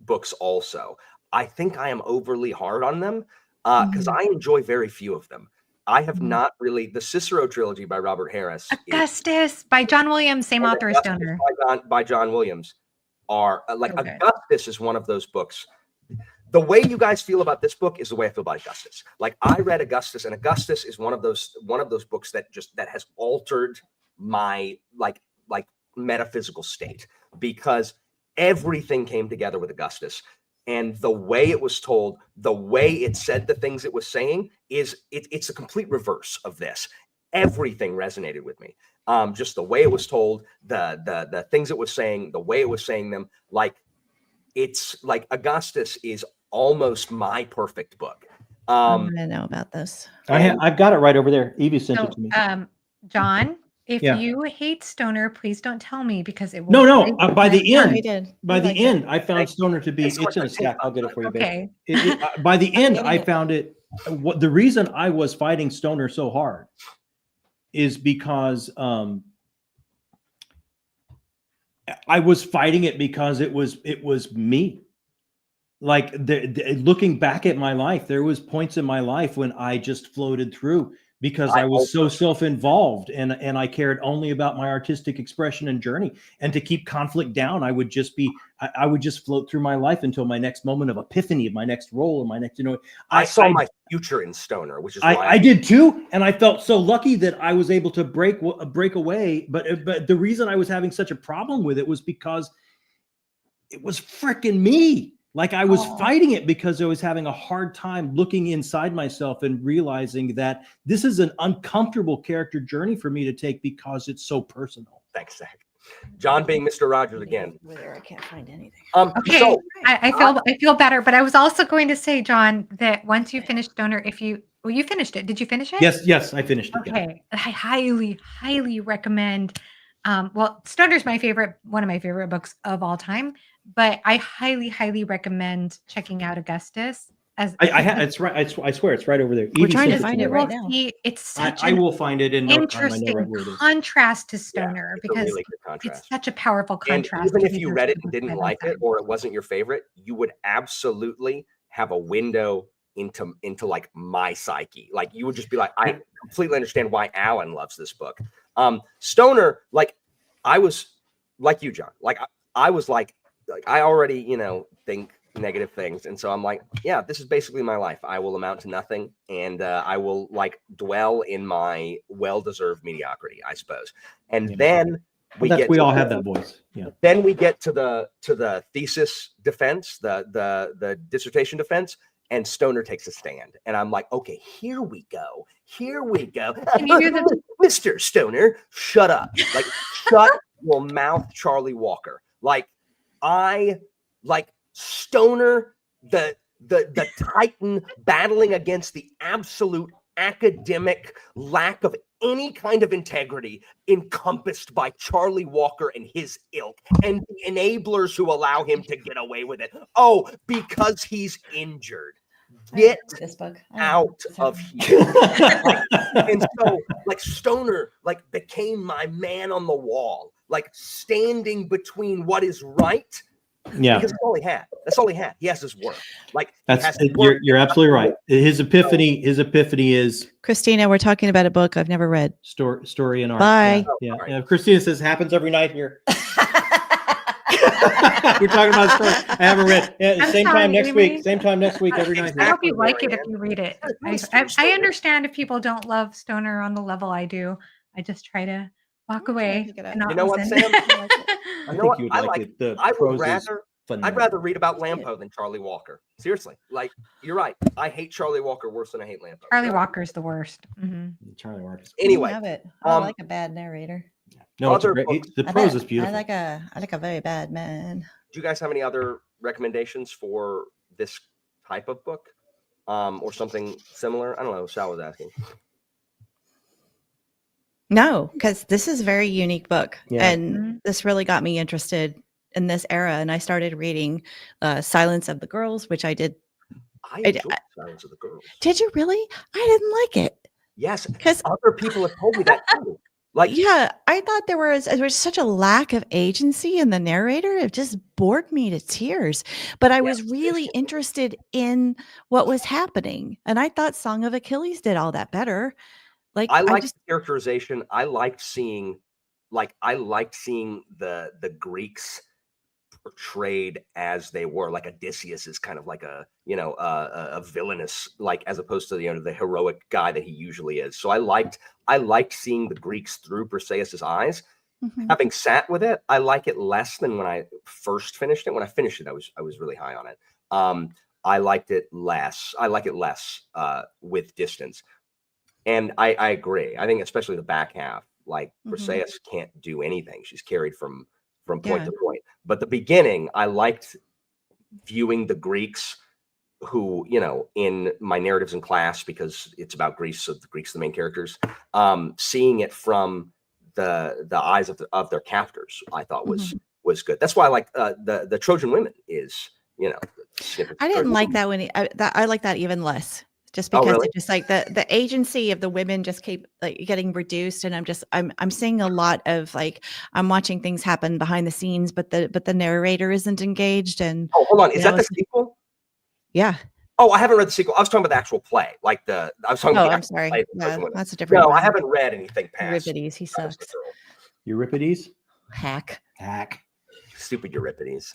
books also. I think I am overly hard on them because I enjoy very few of them. I have not really, the Cicero trilogy by Robert Harris. Augustus by John Williams, same author as Stoner. By John Williams are Augustus is one of those books. The way you guys feel about this book is the way I feel about Augustus. Like I read Augustus, and Augustus is one of those books that has altered my like metaphysical state, because everything came together with Augustus, and the way it was told, the way it said the things it was saying it's a complete reverse of this. Everything resonated with me. Just the way it was told, the things it was saying, the way it was saying them, like it's like Augustus is almost my perfect book. I want to know about this. I've got it right over there. Evie sent it to me. John, if you hate Stoner, please don't tell me, because it will. No. By the end, it. I found Stoner to be. It's in a stack. I'll get it for you. Okay. By the end, I found it. The reason I was fighting Stoner so hard is because I was fighting it because it was me. Like looking back at my life, there was points in my life when I just floated through because I was so self-involved and I cared only about my artistic expression and journey. And to keep conflict down, I would just float through my life until my next moment of epiphany, my next role, or my next, I saw my future in Stoner, which is why I did too. And I felt so lucky that I was able to break away. But the reason I was having such a problem with it was because it was freaking me. Like I was fighting it because I was having a hard time looking inside myself and realizing that this is an uncomfortable character journey for me to take because it's so personal. Thanks, Zach. John being Mr. Rogers again. I can't find anything. Okay, So, I feel better, but I was also going to say, John, that once you finish Stoner, you finished it. Did you finish it? Yes, I finished it. Okay, yeah. I highly recommend. Well, Stoner's one of my favorite books of all time, but I highly recommend checking out Augustus. It's right. I swear it's right over there. We're trying to find it right now. It's such I will find it in no time. I know interesting right where it is. contrast to Stoner it's a because really good contrast. it's such a powerful And contrast. even if you read it and didn't like it, or it wasn't your favorite, you would absolutely have a window into like my psyche. Like you would just be like, I completely understand why Alan loves this book. Stoner, like I was like you, John. Like I was like I already, think negative things. And so I'm like, yeah, this is basically my life. I will amount to nothing. And I will like dwell in my well-deserved mediocrity, I suppose. And then we all have that voice. Yeah. Then we get to the thesis defense, the dissertation defense, and Stoner takes a stand. And I'm like, okay, here we go. Can you do Mr. Stoner, shut up. Like, shut your mouth, Charlie Walker. Like, Stoner, the titan battling against the absolute academic lack of any kind of integrity encompassed by Charlie Walker and his ilk and the enablers who allow him to get away with it. Oh, because he's injured. Get this book out of here. And so Stoner became my man on the wall, standing between what is right. Yeah, because that's all he had. That's all he had. He has his work. You're absolutely right. His epiphany is Christina. We're talking about a book I've never read. Story and art. Bye. Yeah. Right. Christina says happens every night here. We're talking about story. I haven't read. Yeah, same time next week every night. I hope you like it if you read it. I understand if people don't love Stoner on the level I do. I just try to walk away. And not you know listen. what, Sam? I think you would like it. I'd rather read about Lampo than Charlie Walker. Seriously, you're right. I hate Charlie Walker worse than I hate Lampo. Charlie Walker's the worst. Mm-hmm. Charlie Walker's. Anyway, I like a bad narrator. No, the prose is beautiful. I like a very bad man. Do you guys have any other recommendations for this type of book, or something similar? I don't know. Sal was asking. No, because this is a very unique book, and this really got me interested in this era. And I started reading Silence of the Girls, which I did. I enjoyed Silence of the Girls. Did you really? I didn't like it. Yes, because other people have told me that too. I thought there was such a lack of agency in the narrator. It just bored me to tears. But I was really interested in what was happening, and I thought Song of Achilles did all that better. I liked the characterization. I liked seeing the Greeks portrayed as they were. Like Odysseus is kind of like a villainous, as opposed to the heroic guy that he usually is. So I liked seeing the Greeks through Perseus's eyes. Mm-hmm. Having sat with it, I like it less than when I first finished it. When I finished it, I was really high on it. I liked it less. I like it less with distance. And I agree. I think especially the back half, Perseus can't do anything. She's carried from point to point. But the beginning, I liked viewing the Greeks who, in my narratives in class, because it's about Greece, so the Greeks are the main characters, seeing it from the eyes of their captors, I thought was good. That's why I like the Trojan women is, I didn't like that when I like that even less. just Oh, because really? it just like the agency of the women just keep like getting reduced, and I'm seeing a lot of like I'm watching things happen behind the scenes, but the narrator isn't engaged, and Oh, hold on. you Is know, that the it's, sequel? yeah. Oh, I haven't read the sequel. I was talking about the actual play, I was talking about Oh, the I'm actual sorry. play. The Yeah, person with it. that's a different No, I one. haven't read anything past. Euripides, he That was the sucks. girl. Euripides? Hack. Hack. Stupid Euripides.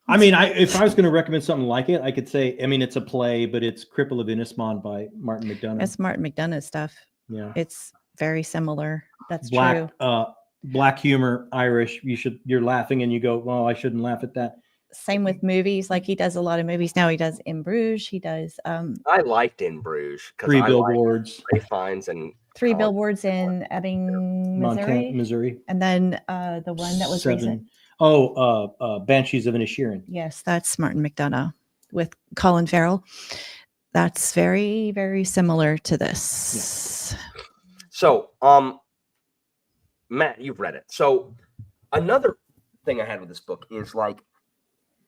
I mean, if I was going to recommend something like it, I could say, I mean, it's a play, but it's Cripple of Innismon by Martin McDonough. That's Martin McDonough stuff. Yeah. It's very similar. That's Black, true. Black humor, Irish. You're laughing and you go, well, I shouldn't laugh at that. Same with movies. Like he does a lot of movies now. He does In Bruges. He does I liked In Bruges because Three Billboards, Ray Fiennes and Three Colin. Billboards in Ebbing, Montana, Missouri. and then the one that was recent. Banshees of Inisherin. Yes, that's Martin McDonough with Colin Farrell. That's very, very similar to this. Yeah. So, Matt, you've read it. So, another thing I had with this book is like,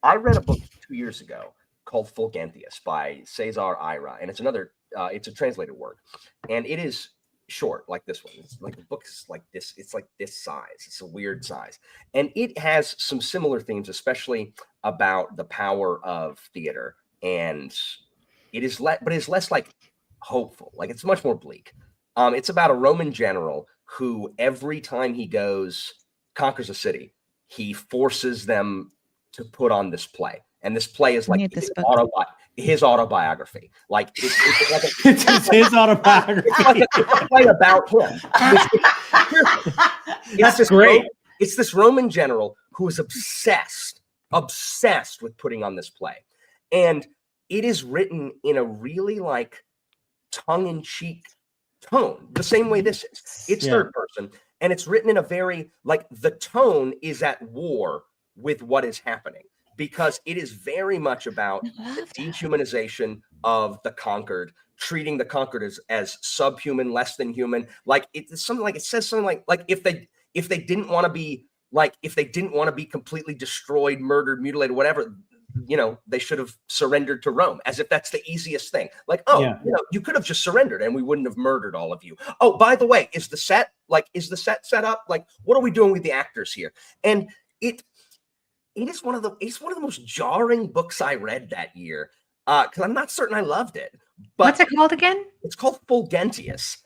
I read a book 2 years ago called Fulgentius by Cesar Ira, and it's it's a translated work, and it is short like this one. It's like the book is like this. It's like this size. It's a weird size, and it has some similar themes, especially about the power of theater, and it is but it's less like hopeful. Like it's much more bleak. It's about a Roman general who every time he conquers a city, he forces them to put on this play, and this play is like his autobiography. Like it's like it's his autobiography. It's a play about him. That's great. It's this Roman general who is obsessed with putting on this play, and it is written in a really like tongue-in-cheek tone, the same way this is. It's third person, and it's written in a very like the tone is at war with what is happening, because it is very much about the dehumanization of the conquered, treating the conquered as subhuman, less than human. Like it's something like it says something like if they didn't want to be completely destroyed, murdered, mutilated, whatever, they should have surrendered to Rome, as if that's the easiest thing. Like, you could have just surrendered and we wouldn't have murdered all of you. Oh, by the way, is the set set up? Like, what are we doing with the actors here? And it's one of the most jarring books I read that year. Because I'm not certain I loved it. But what's it called again? It's called Fulgentius,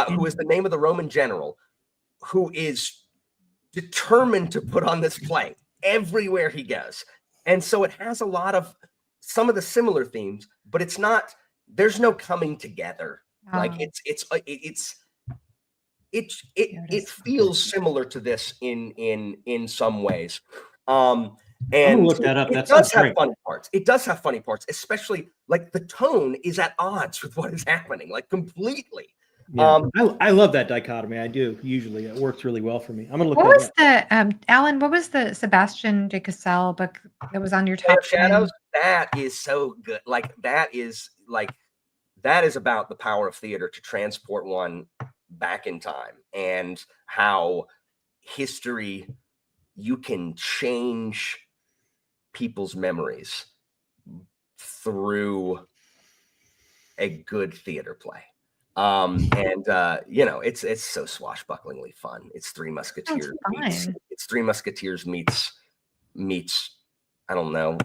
who is the name of the Roman general who is determined to put on this play everywhere he goes. And so it has some of the similar themes, but there's no coming together. Oh. Like it feels similar to this in some ways. And look that up. It does have funny parts. It does have funny parts, especially like the tone is at odds with what is happening, like completely. Yeah. I love that dichotomy. I do. Usually it works really well for me. I'm gonna look. What was the Alan? What was the Sebastian de Cassel book that was on your top Shadows? That is so good. That is about the power of theater to transport one back in time, and how history, you can change people's memories through a good theater play. It's so swashbucklingly fun. It's Three Musketeers. It's Three Musketeers meets I don't know,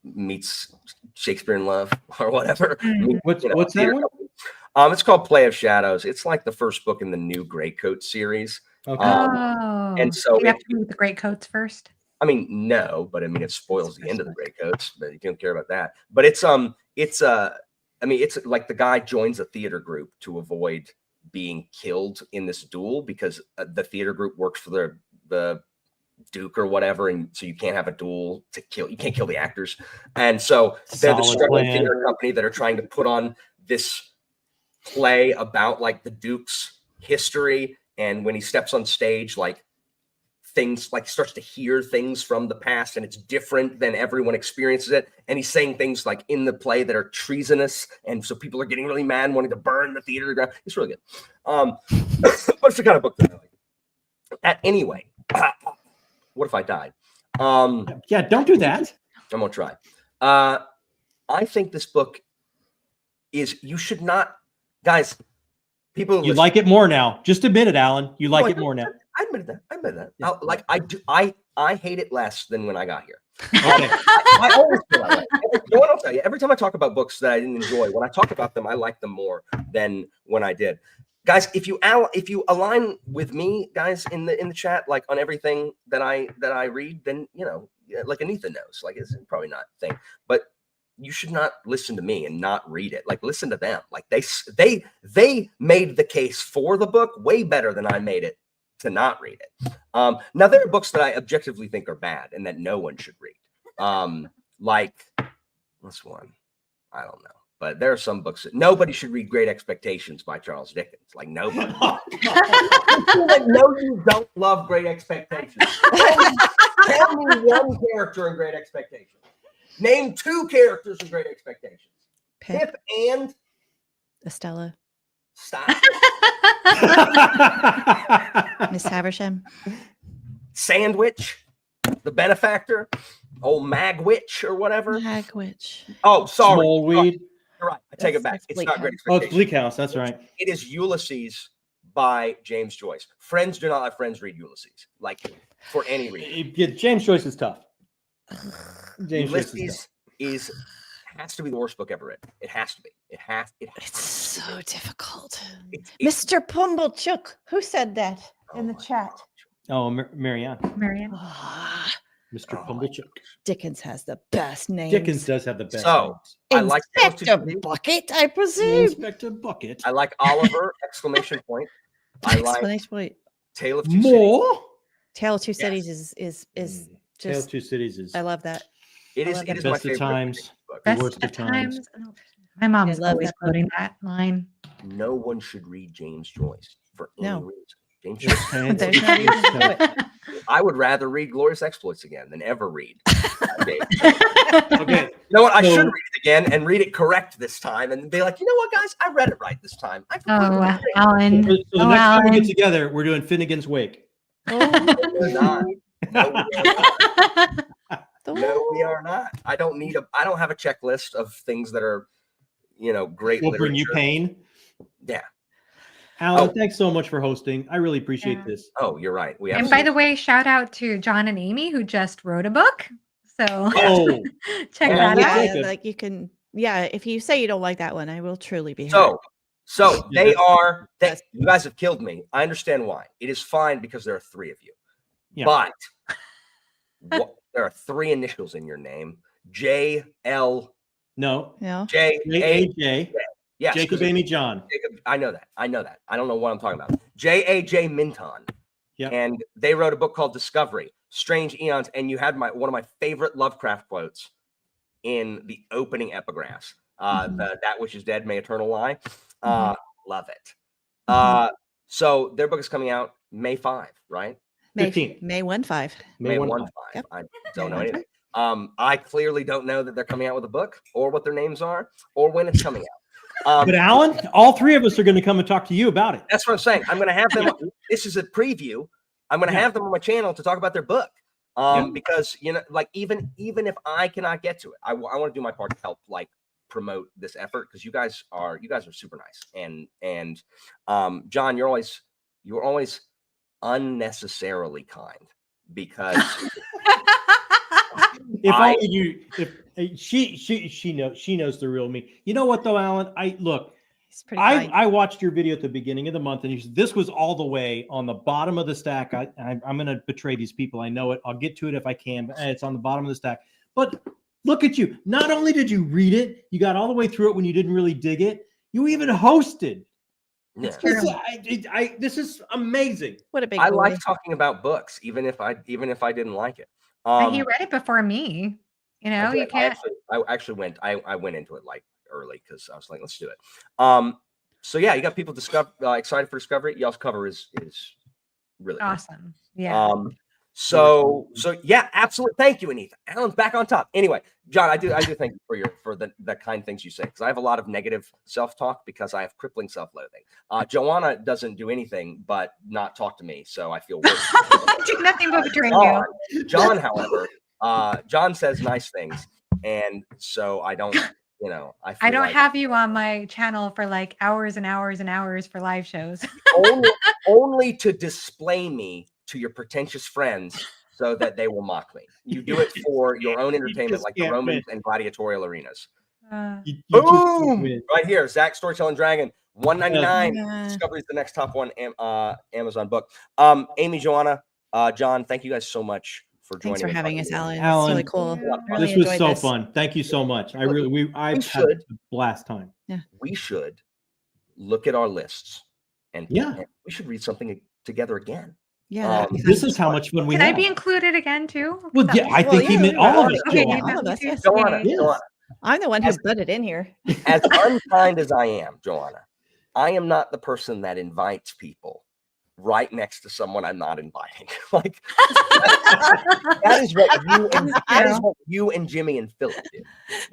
meets Shakespeare in Love or whatever. What's that one? It's called Play of Shadows. It's like the first book in the new Greycoat series. Okay. And so you have to do the Greycoats first. I mean, no, but I mean, it spoils the end of the Greycoats, but you don't care about that. But it's like the guy joins a theater group to avoid being killed in this duel, because the theater group works for the Duke or whatever, and so you can't have a duel you can't kill the actors. And so they're the struggling theater company that are trying to put on this play about like the Duke's history, and when he steps on stage, like things like starts to hear things from the past, and it's different than everyone experiences it, and he's saying things like in the play that are treasonous, and so people are getting really mad and wanting to burn the theater to the ground. It's really good. But it's the kind of book that I like. Anyway, what if I died? Yeah, don't do that. I'm gonna try. I think this book is you should not, guys. People You like it more now. Just admit it, Alan. You like it more now. I admit that. Yeah. I do. I hate it less than when I got here. Okay. I always feel that way. You know what I'll tell you? Every time I talk about books that I didn't enjoy, when I talk about them, I like them more than when I did. Guys, if you align with me, guys, in the chat, like on everything that I read, then like Anita knows. Like it's probably not a thing, but you should not listen to me and not read it. Like listen to them. Like they made the case for the book way better than I made it to not read it. Now there are books that I objectively think are bad and that no one should read. Like what's one? I don't know. But there are some books that nobody should read. Great Expectations by Charles Dickens. Like nobody. No, you don't love Great Expectations. Tell me one character in Great Expectations. Name 2 characters in Great Expectations. Pip and Estella. Stop. Miss Haversham. Sandwich. The Benefactor. Old Magwitch or whatever. Magwitch. Oh, sorry. Smallweed. You're right. I take it back. It's not Great Oh, Expectations. it's Bleak House. That's right. It is Ulysses by James Joyce. Friends do not let friends read Ulysses, like for any reason. James Joyce is tough. James Joyce Ulysses has to be the worst book ever written. It has to be. It's so difficult. Mr. Pumblechook, who said that in the chat? Oh, Marianne. Mr. Pumblechook. Dickens has the best names. Dickens does have the best. So names. I like Inspector Bucket, I presume. Inspector Bucket. I like Oliver! Exclamation point. I like Exclamation point. Tale of Two More. Cities. Tale of Two Cities is Tale of just. Two Cities is I love that. It is. love It is that. my best of favorite times. book. The Best worst of times. My mom's I love always that book. quoting that line. No one should read James Joyce for any No. reason. James Joyce. There's no reason to do it. I would rather read Glorious Exploits again than ever read. Okay. Okay. You know what? I So- should read it again and read it correct this time and be like, you know what, guys? I read it right this time. I Oh, completely agree. Alan. So the Oh, next time we Alan. get together, we're doing Finnegan's Wake. No, we're not. No, we are not. No, we are not. I don't have a checklist of things that are, great. We'll bring you literature. pain. Yeah. Alan, Oh. thanks so much for hosting. I really appreciate Yeah. this. Oh, you're right. We And by the absolutely- way, shout out to John and Amy who just wrote a book. So Oh, check Oh, that yeah. out. Jacob. Like you can, if you say you don't like that one, I will truly be hurt. So Yeah, they that's- are. You guys have killed me. I understand why. It is fine because there are 3 of you. Yeah. But there are 3 initials in your name. JL. no. No. J A. J. Yes, Jacob, 'cause Amy, John. Jacob, I know that. I don't know what I'm talking about. J.A.J. Minton. Yep. And they wrote a book called Discovery, Strange Eons. And you had one of my favorite Lovecraft quotes in the opening epigraphs. That which is dead may eternal lie. Love it. So their book is coming out May 5, right? May 15th. May 1/5. May 1 1/5. 5. Yep. I don't know May 1/5. anything. I clearly don't know that they're coming out with a book or what their names are or when it's coming out. But Alan, all 3 of us are going to come and talk to you about it. That's what I'm saying. I'm going to have them. This is a preview. I'm going to have them on my channel to talk about their book. Because like even if I cannot get to it, I want to do my part to help promote this effort because you guys are super nice and John, you're always unnecessarily kind because If only you, if she knows the real me. You know what though, Alan? It's pretty kind. I watched your video at the beginning of the month, and you said this was all the way on the bottom of the stack. I'm going to betray these people. I know it. I'll get to it if I can. But it's on the bottom of the stack. But look at you. Not only did you read it, you got all the way through it when you didn't really dig it. You even hosted. yeah. This is amazing. What a big I boy. like talking about books, even if I didn't like it. And he read it before me. You can't. I actually went. I went into it early because I was like, let's do it. So yeah, you got people excited for Discovery. Y'all's cover is really good. Awesome. Yeah. So yeah, absolutely. Thank you, Anita. Alan's back on top. Anyway, John, I do thank you for the kind things you say because I have a lot of negative self-talk because I have crippling self-loathing. Joanna doesn't do anything but not talk to me, so I feel worse. Do nothing but betray you. John, however, John says nice things, and so I don't. you know, I don't like have you on my channel for like hours and hours and hours for live shows. only to display me to your pretentious friends so that they will mock me. You do it for your own entertainment, like the can't Roman win. and gladiatorial arenas. You just Boom! win. Right here, Zach Storytelling Dragon, $1.99. Yeah. Discovery is the next top one Amazon book. Amy, Joanna, John, thank you guys so much for joining. Thanks for and having talking us, to me. Alan. It's Alan, really cool. Really This was enjoyed so this. fun. Thank you so much. I've had should. a blast time. We should look at our lists and Yeah. we should read something together again. Yeah, that'd be This fun. is how much fun we Can I have. be included again too? Well, yeah, I think he meant all of us. Okay, Joanna. you meant All of me us, too? yes. Joanna, Yay. Yes. Joanna, I'm the one who's butted in here. as unkind as I am, Joanna, I am not the person that invites people right next to someone I'm not inviting. Like that is what you and Jimmy and Philip do.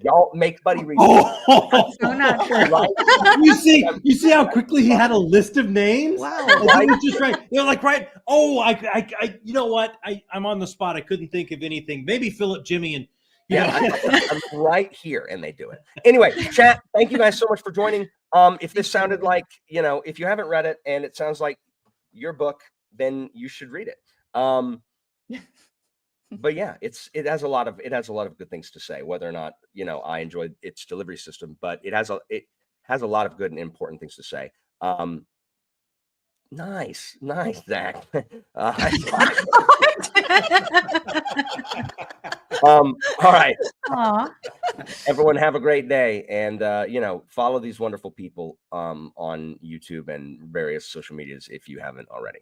Y'all make buddy reasons. Oh, So not true. Right? you see how quickly he had a list of names? Wow. Like, he was just right. You know, like right. Oh, I you know what? I'm on the spot. I couldn't think of anything. Maybe Philip, Jimmy, and I'm right here, and they do it. Anyway, chat, thank you guys so much for joining. If this sounded like, you know, if you haven't read it and it sounds like your book, then you should read it. But yeah, it has a lot of good things to say, whether or not, you know, I enjoyed its delivery system, but it has a lot of good and important things to say. Nice, Zach. All right. Aw. Everyone have a great day, and you know, follow these wonderful people on YouTube and various social medias if you haven't already.